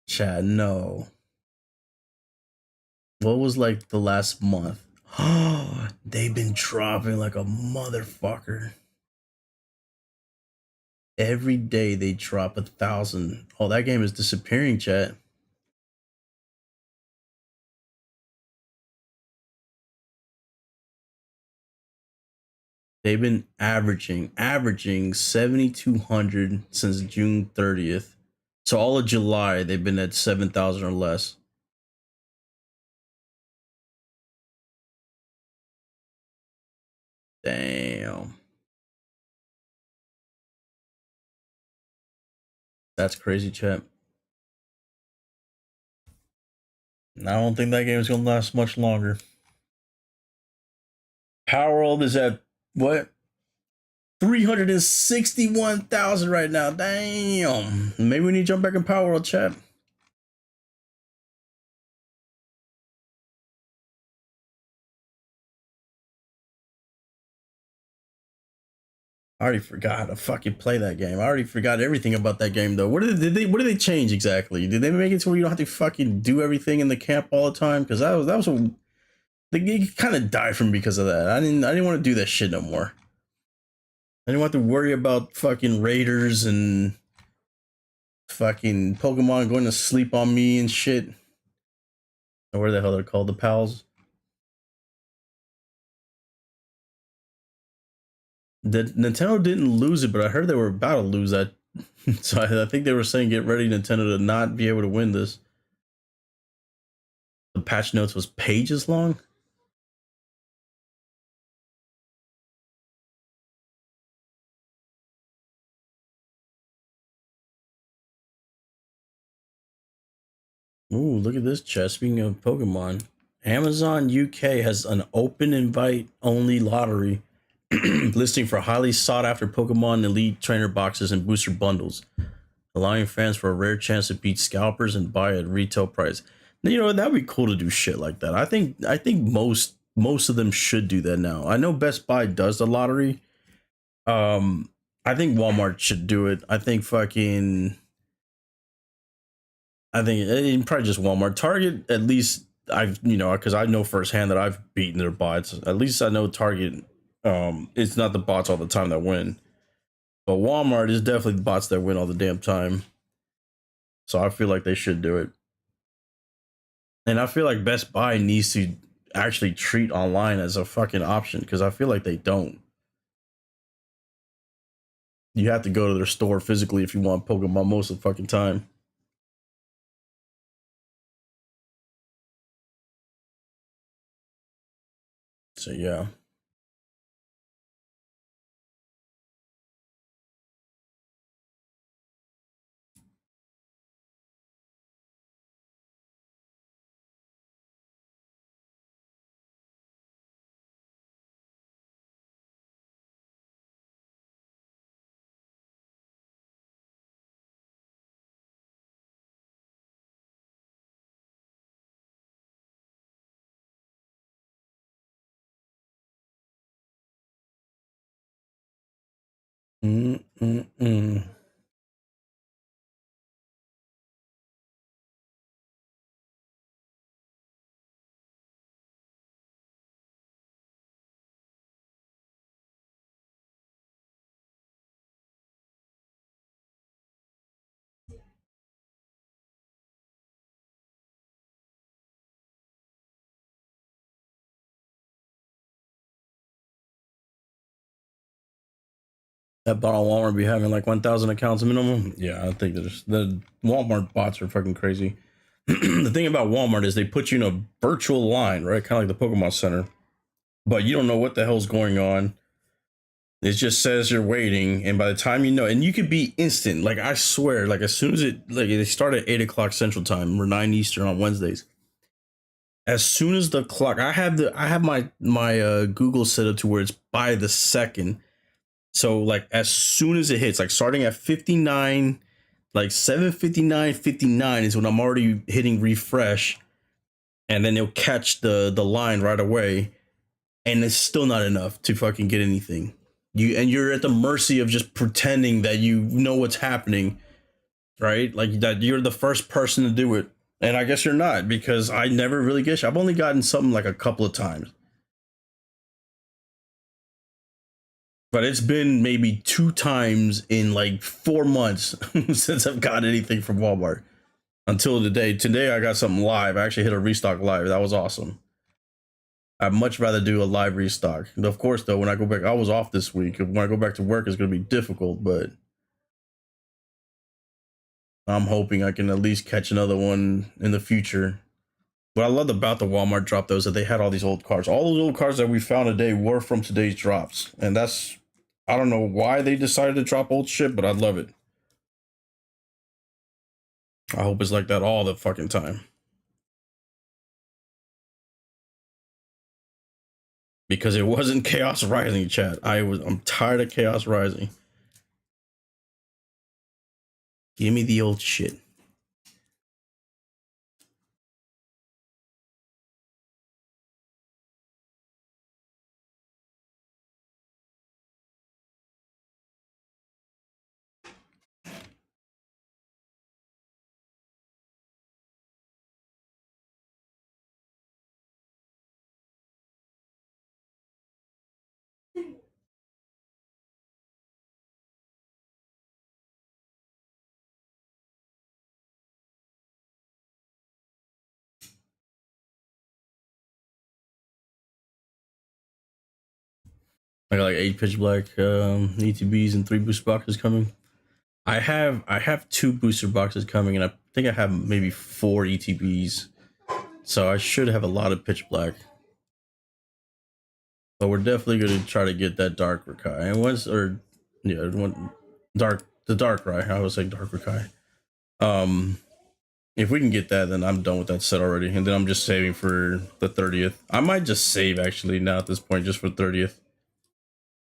Chad, no. What was like the last month? Oh, they've been dropping like a motherfucker. Every day they drop 1,000. Oh, that game is disappearing, chat. They've been averaging 7,200 since June 30th. So all of July, they've been at 7,000 or less. Damn. That's crazy, chat. I don't think that game is going to last much longer. Power World is at what? 361,000 right now. Damn. Maybe we need to jump back in Power World, chat. I already forgot how to fucking play that game. I already forgot everything about that game, though. What did they change exactly? Did they make it to where you don't have to fucking do everything in the camp all the time? Because that was a, the game kind of died from me because of that. I didn't want to do that shit no more. I didn't want to worry about fucking raiders and fucking Pokemon going to sleep on me and shit. Or where the hell they're called, the pals. Nintendo didn't lose it, but I heard they were about to lose that. So I think they were saying get ready, Nintendo, to not be able to win this. The patch notes was pages long. Ooh, look at this chat. Speaking of Pokemon, Amazon UK has an open invite only lottery listing for highly sought after Pokemon Elite Trainer boxes and booster bundles, allowing fans for a rare chance to beat scalpers and buy at retail price. Now, you know, that'd be cool to do shit like that. I think most of them should do that now. I know Best Buy does the lottery. I think Walmart should do it. I think probably just Walmart. Target, at least I've, because I know firsthand that I've beaten their bots. At least I know Target, it's not the bots all the time that win. But Walmart is definitely the bots that win all the damn time. So I feel like they should do it. And I feel like Best Buy needs to actually treat online as a fucking option, because I feel like they don't. You have to go to their store physically if you want Pokemon most of the fucking time. So yeah. Mm-mm-mm. That bot on Walmart be having like 1,000 accounts minimum. Yeah, I think the Walmart bots are fucking crazy. The thing about Walmart is they put you in a virtual line, right? Kind of like the Pokemon Center, but you don't know what the hell's going on. It just says you're waiting, and by the time you know, and you could be instant. Like I swear, like as soon as they start at 8 o'clock Central Time or 9 Eastern on Wednesdays. As soon as the clock, I have my Google set up to where it's by the second. So like as soon as it hits, like starting at 59, like 7:59:59 is when I'm already hitting refresh, and then it'll catch the line right away, and it's still not enough to fucking get anything. You're at the mercy of just pretending that you know what's happening, right? Like that you're the first person to do it. And I guess you're not, because I never really get I've only gotten something like a couple of times. But it's been maybe 2 times in like 4 months since I've got anything from Walmart until today. Today I got something live. I actually hit a restock live. That was awesome. I'd much rather do a live restock. And of course, though, when I go back, I was off this week. When I go back to work, it's going to be difficult, but I'm hoping I can at least catch another one in the future. What I loved about the Walmart drop, though, is that they had all these old cars. All those old cars that we found today were from today's drops. And that's, I don't know why they decided to drop old shit, but I love it. I hope it's like that all the fucking time. Because it wasn't Chaos Rising, chat. I'm tired of Chaos Rising. Give me the old shit. I got like 8 pitch black ETBs and 3 booster boxes coming. I have 2 booster boxes coming, and I think I have maybe 4 ETBs. So I should have a lot of pitch black. But we're definitely gonna try to get that dark Rakai. And the dark Rai. I was saying dark Rakai. If we can get that, then I'm done with that set already. And then I'm just saving for the 30th. I might just save actually now at this point, just for 30th.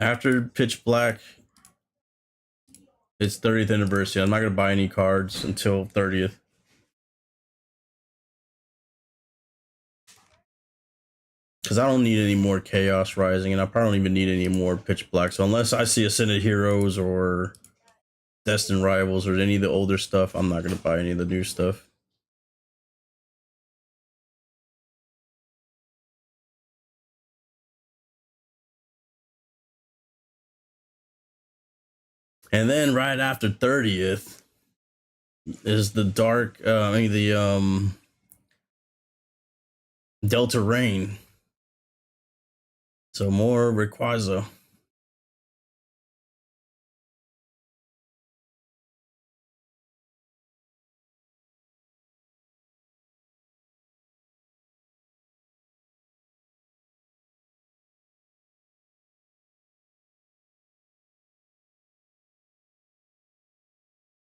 After pitch black, it's 30th anniversary. I'm not gonna buy any cards until 30th. Because I don't need any more Chaos Rising, and I probably don't even need any more Pitch Black. So unless I see Ascended Heroes or Destined Rivals or any of the older stuff, I'm not going to buy any of the new stuff. And then right after 30th is the dark, Delta Rain. So more Rayquaza.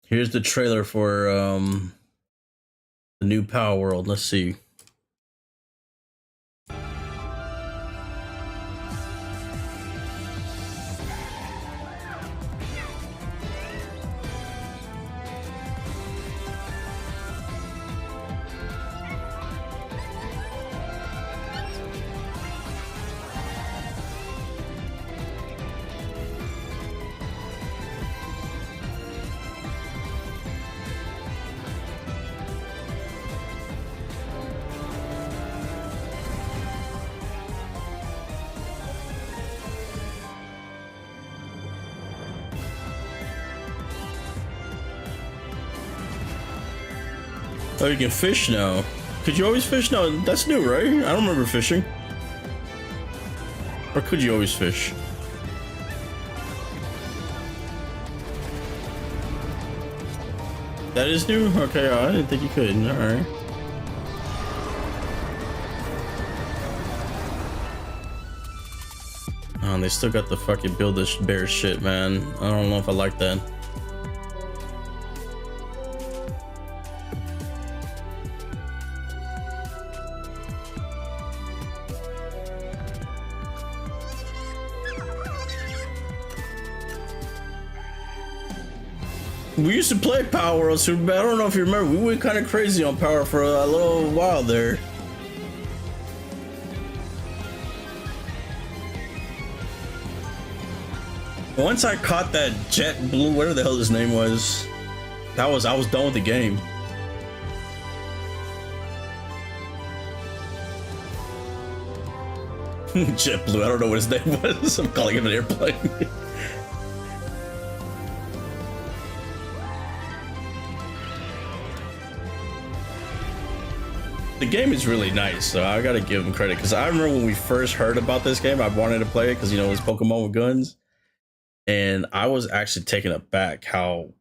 Here's the trailer for the new Power World. Let's see. Oh, you can fish now. Could you always fish? No, that's new, right? I don't remember fishing. Or could you always fish? That is new? Okay, I didn't think you could. Alright. Oh, and they still got the fucking Build-A-Bear shit, man. I don't know if I like that. We used to play Power World Super Bad. I don't know if you remember. We went kind of crazy on Power for a little while there. Once I caught that Jet Blue, whatever the hell his name was, I was done with the game. Jet Blue, I don't know what his name was. I'm calling him an airplane. The game is really nice, so I gotta give them credit, because I remember when we first heard about this game, I wanted to play it because, you know, it was Pokemon with guns, and I was actually taken aback how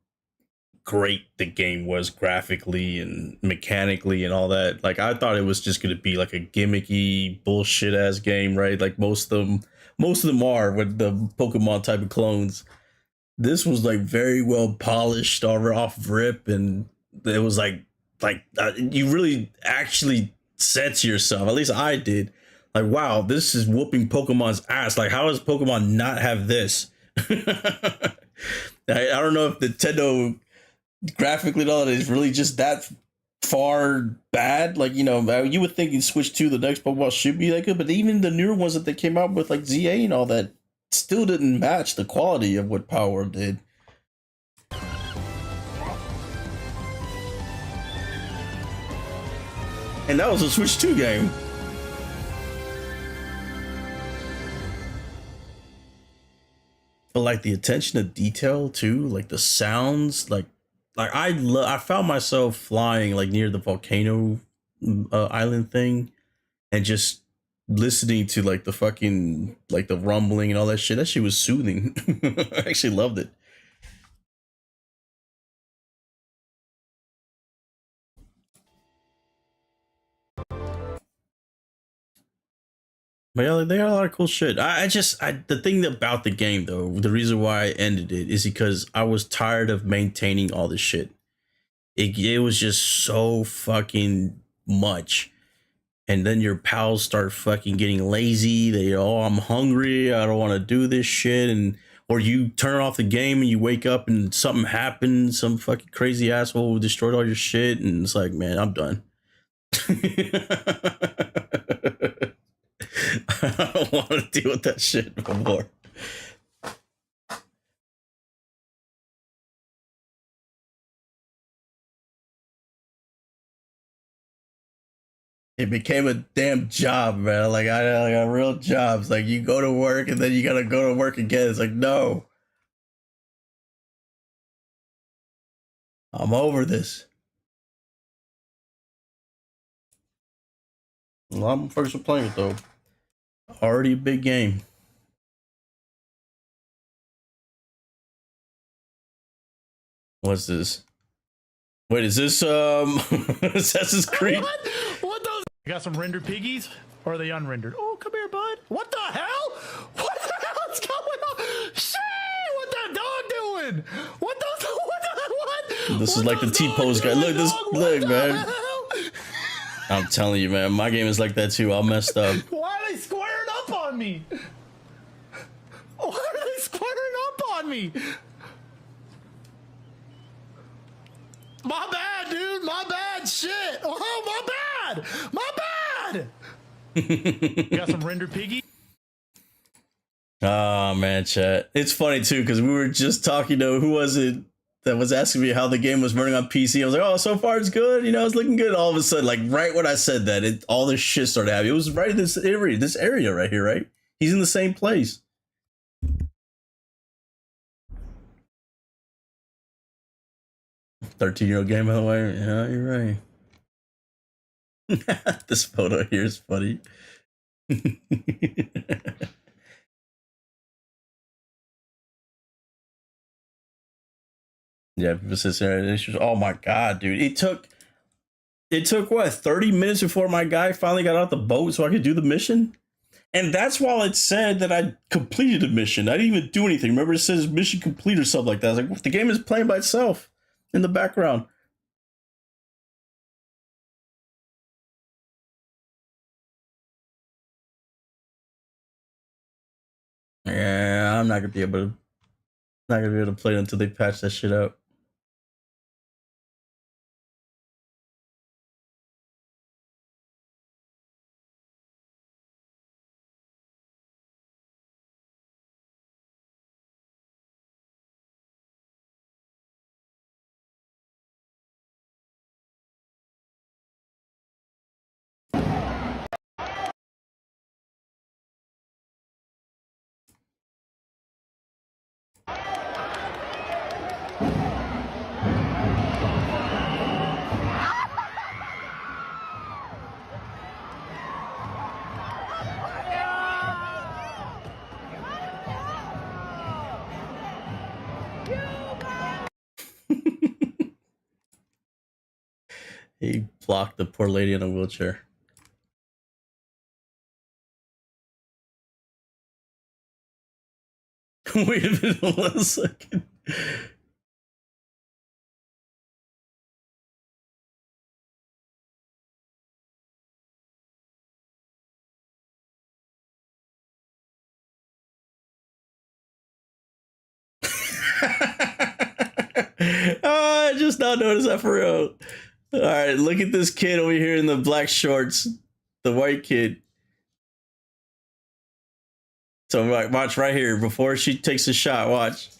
great the game was graphically and mechanically and all that. Like, I thought it was just gonna be like a gimmicky bullshit ass game, right? Like most of them are with the Pokemon type of clones. This was like very well polished off rip, and it was like you really actually said to yourself, at least I did, like, wow, this is whooping Pokemon's ass. Like, how does Pokemon not have this? I don't know if Nintendo graphically and all that is really just that far bad. Like, you know, you would think in Switch 2 the next Pokemon should be that good, but even the newer ones that they came out with, like ZA and all that, still didn't match the quality of what Power did. And that was a Switch 2 game. But like the attention to detail too, like the sounds, like I found myself flying like near the volcano island thing, and just listening to like the fucking like the rumbling and all that shit. That shit was soothing. I actually loved it. But yeah, like, they got a lot of cool shit. The thing about the game though, the reason why I ended it is because I was tired of maintaining all this shit. It was just so fucking much. And then your pals start fucking getting lazy. I'm hungry. I don't want to do this shit. Or you turn off the game and you wake up and something happened. Some fucking crazy asshole destroyed all your shit. And it's like, man, I'm done. I don't want to deal with that shit no more. It became a damn job, man. Like I got real jobs. Like you go to work and then you gotta go to work again. It's like, no. I'm over this. A lot of folks are playing it though. Already a big game. What's this? Wait, is this Assassin's Creed? What those? You got some rendered piggies? Or are they unrendered? Oh, come here, bud. What the hell? What the hell's going on? Shit! What that dog doing? What the what? This what is like the T-pose guy. Look, look, man. I'm telling you, man, my game is like that too. All messed up. Why are they squaring up on me? Why are they squaring up on me? My bad, dude. My bad. Shit. Oh, my bad. My bad. You got some rendered piggy? Oh man, chat. It's funny too because we were just talking to who was it that was asking me how the game was running on PC. I was like, oh, so far it's good. You know, it's looking good. All of a sudden, like right when I said that, all this shit started happening. It was right in this area right here, right? He's in the same place. "13-year-old game, by the way." Yeah, you're right. This photo here is funny. Yeah, people say, oh my god, dude. It took what, 30 minutes before my guy finally got out the boat so I could do the mission? And that's while it said that I completed the mission. I didn't even do anything. Remember, it says mission complete or something like that. I was like, the game is playing by itself in the background. Yeah, I'm not gonna be able to play it until they patch that shit up. He blocked the poor lady in a wheelchair. Wait a minute, hold on a second. Oh, I just not noticed that for real. All right, look at this kid over here in the black shorts, the white kid. So watch right here before she takes a shot. Watch.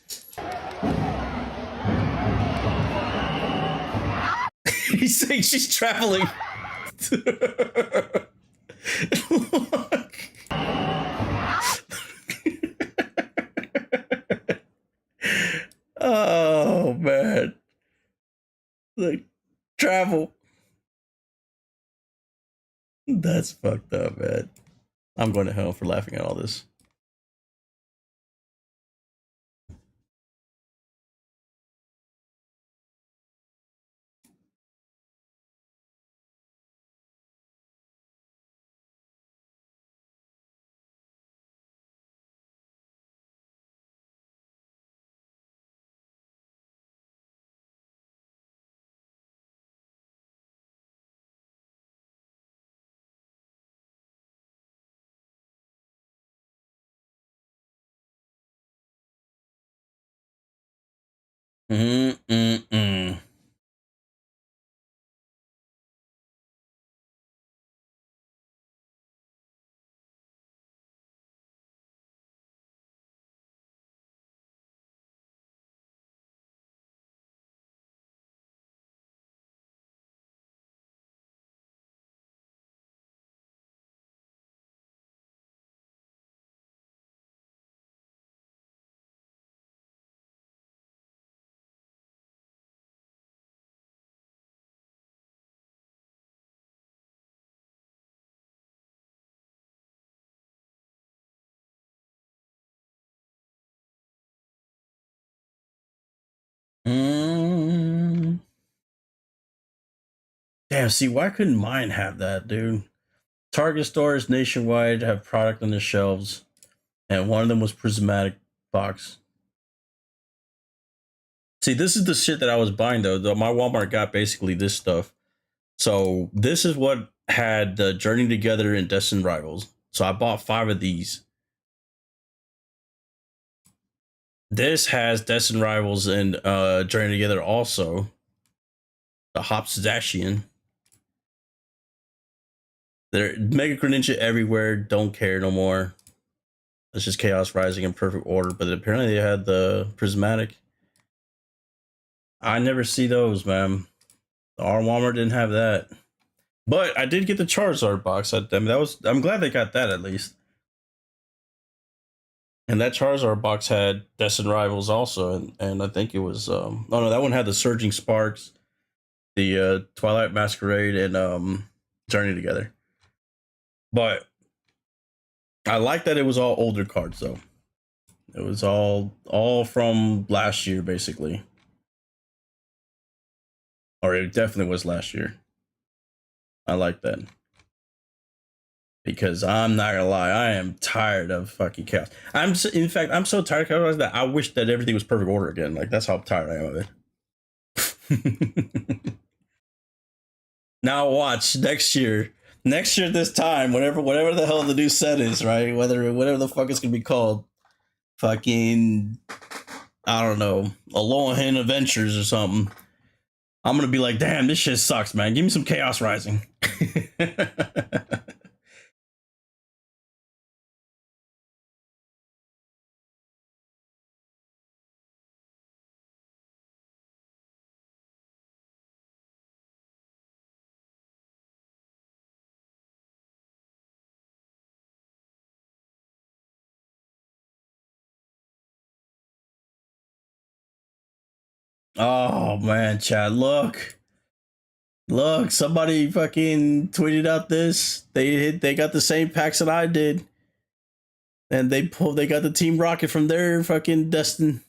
He's saying she's traveling. Oh man, like travel. That's fucked up, man. I'm going to hell for laughing at all this. Mm-mm-mm. Mm. Damn, see, why couldn't mine have that, dude? Target stores nationwide have product on the shelves, and one of them was prismatic box. See, this is the shit that I was buying though. My Walmart got basically this stuff. So this is what had the Journey Together and Destined Rivals. So I bought 5 of these. This has Destined Rivals and Journey Together also. The Hops Zashian. They're Mega Greninja everywhere. Don't care no more. It's just Chaos Rising in perfect order. But apparently they had the Prismatic. I never see those, man. Our Walmart didn't have that. But I did get the Charizard box. I'm glad they got that at least. And that Charizard box had Destined Rivals also, and I think it was oh no, that one had the Surging Sparks, the Twilight Masquerade, and Journey Together. But I like that it was all older cards though. It was all from last year basically. Or it definitely was last year. I like that. Because I'm not gonna lie, I am tired of fucking chaos. In fact, I'm so tired of chaos that I wish that everything was perfect order again. Like that's how tired I am of it. Now watch next year. Next year, this time, whatever the hell the new set is, right? Whatever the fuck it's gonna be called, fucking, I don't know, Alohan Adventures or something. I'm gonna be like, damn, this shit sucks, man. Give me some Chaos Rising. Oh man, Chad, look, somebody fucking tweeted out this. They got the same packs that I did, and they got the Team Rocket from their fucking Destin.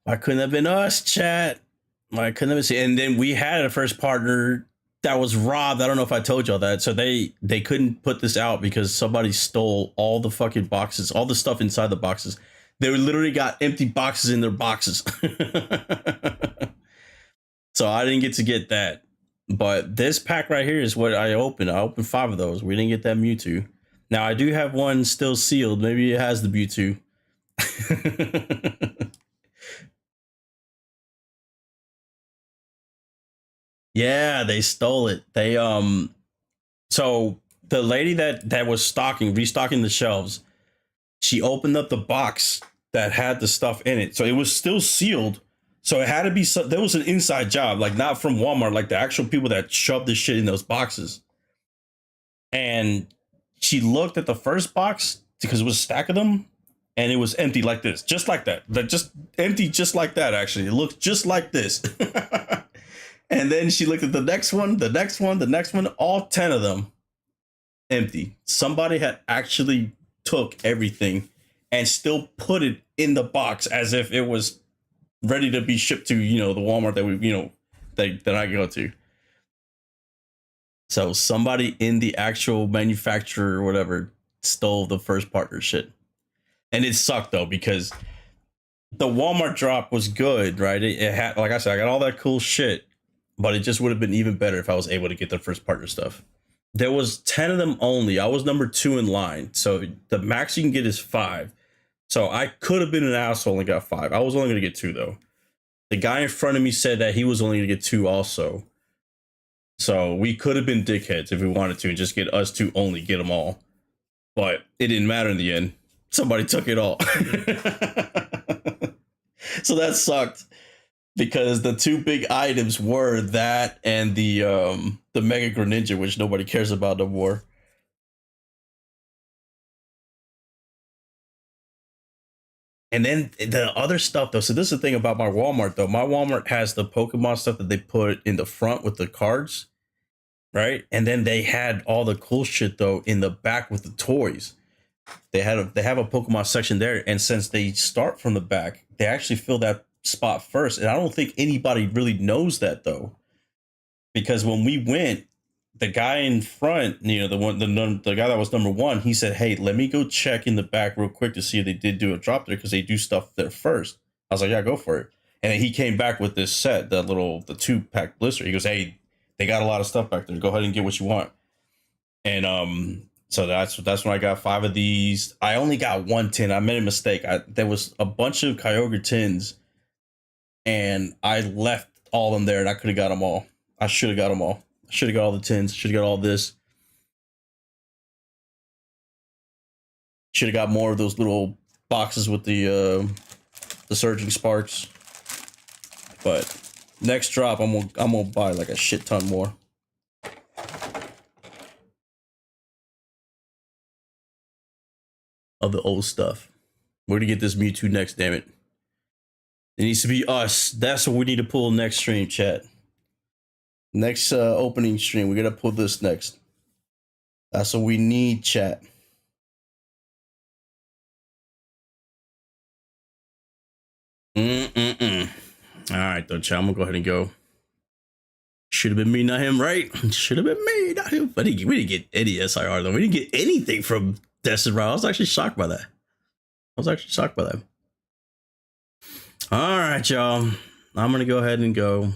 Why couldn't have been us, chat? Why couldn't have been? And then we had a first partner that was robbed. I don't know if I told y'all that. So they couldn't put this out because somebody stole all the fucking boxes, all the stuff inside the boxes. They literally got empty boxes in their boxes. So I didn't get that. But this pack right here is what I opened. I opened 5 of those. We didn't get that Mewtwo. Now I do have one still sealed. Maybe it has the Mewtwo. Yeah, they stole it. They so the lady that was restocking the shelves, she opened up the box that had the stuff in it. So it was still sealed. So it had to be there was an inside job, like not from Walmart, like the actual people that shoved this shit in those boxes. And she looked at the first box because it was a stack of them, and it was empty like this, just like that. Just empty, just like that. Actually, it looked just like this. And then she looked at the next one, all 10 of them. empty. Somebody had actually took everything and still put it in the box as if it was ready to be shipped to, you know, the Walmart that we, you know, that I go to. So somebody in the actual manufacturer or whatever stole the first partner shit. And it sucked though, because the Walmart drop was good, right? It had, like I said, I got all that cool shit, but it just would have been even better if I was able to get the first partner stuff. There was 10 of them only. I was number 2 in line. So the max you can get is 5. So I could have been an asshole and got 5. I was only going to get 2 though. The guy in front of me said that he was only going to get 2 also. So we could have been dickheads if we wanted to and just get us 2 only, get them all. But it didn't matter in the end. Somebody took it all. So that sucked, because the 2 big items were that and the Mega Greninja, which nobody cares about no more. And then the other stuff though. So this is the thing about my Walmart though. My Walmart has the Pokemon stuff that they put in the front with the cards, right? And then they had all the cool shit though in the back with the toys. They have a Pokemon section there, and since they start from the back, they actually fill that spot first. And I don't think anybody really knows that though, because when we went, the guy in front, you know, the guy that was number 1, he said, "Hey, let me go check in the back real quick to see if they did do a drop there, because they do stuff there first." I was like, "Yeah, go for it." And then he came back with this set, the 2-pack blister. He goes, "Hey, they got a lot of stuff back there. Go ahead and get what you want." And so that's when I got 5 of these. I only got 1 tin. I made a mistake. There was a bunch of Kyogre tins, and I left all of them there, and I could have got them all. I should have got them all. I should have got all the tins. Should have got all this. Should have got more of those little boxes with the surging sparks. But next drop, I'm gonna buy like a shit ton more. Of the old stuff. We're gonna get this Mewtwo next, damn it. It needs to be us. That's what we need to pull next stream, chat. Next opening stream, we're gonna pull this next. That's what we need, chat. All right, though, chat. I'm gonna go ahead and go. Should have been me, not him, right? Should have been me, not him. But we didn't get any SIR though. We didn't get anything from Destin Ryan. I was actually shocked by that. All right, y'all. I'm gonna go ahead and go.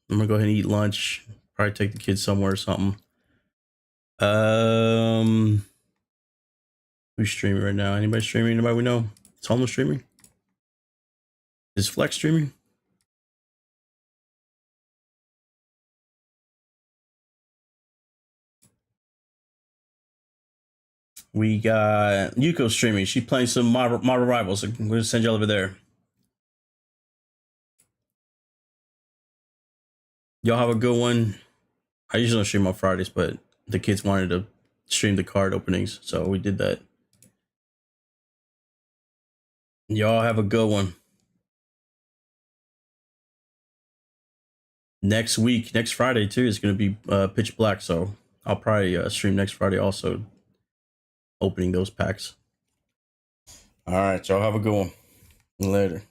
I'm gonna go ahead and eat lunch. Probably take the kids somewhere or something. Who's streaming right now? Anybody streaming? Anybody we know? Is Homeless streaming? Is Flex streaming? We got Yuko streaming. She's playing some Marvel Rivals. I'm going to send you all over there. Y'all have a good one. I usually don't stream on Fridays, but the kids wanted to stream the card openings, so we did that. Y'all have a good one. Next week, next Friday too, is going to be Pitch Black, so I'll probably stream next Friday also, opening those packs. All right, y'all have a good one. Later.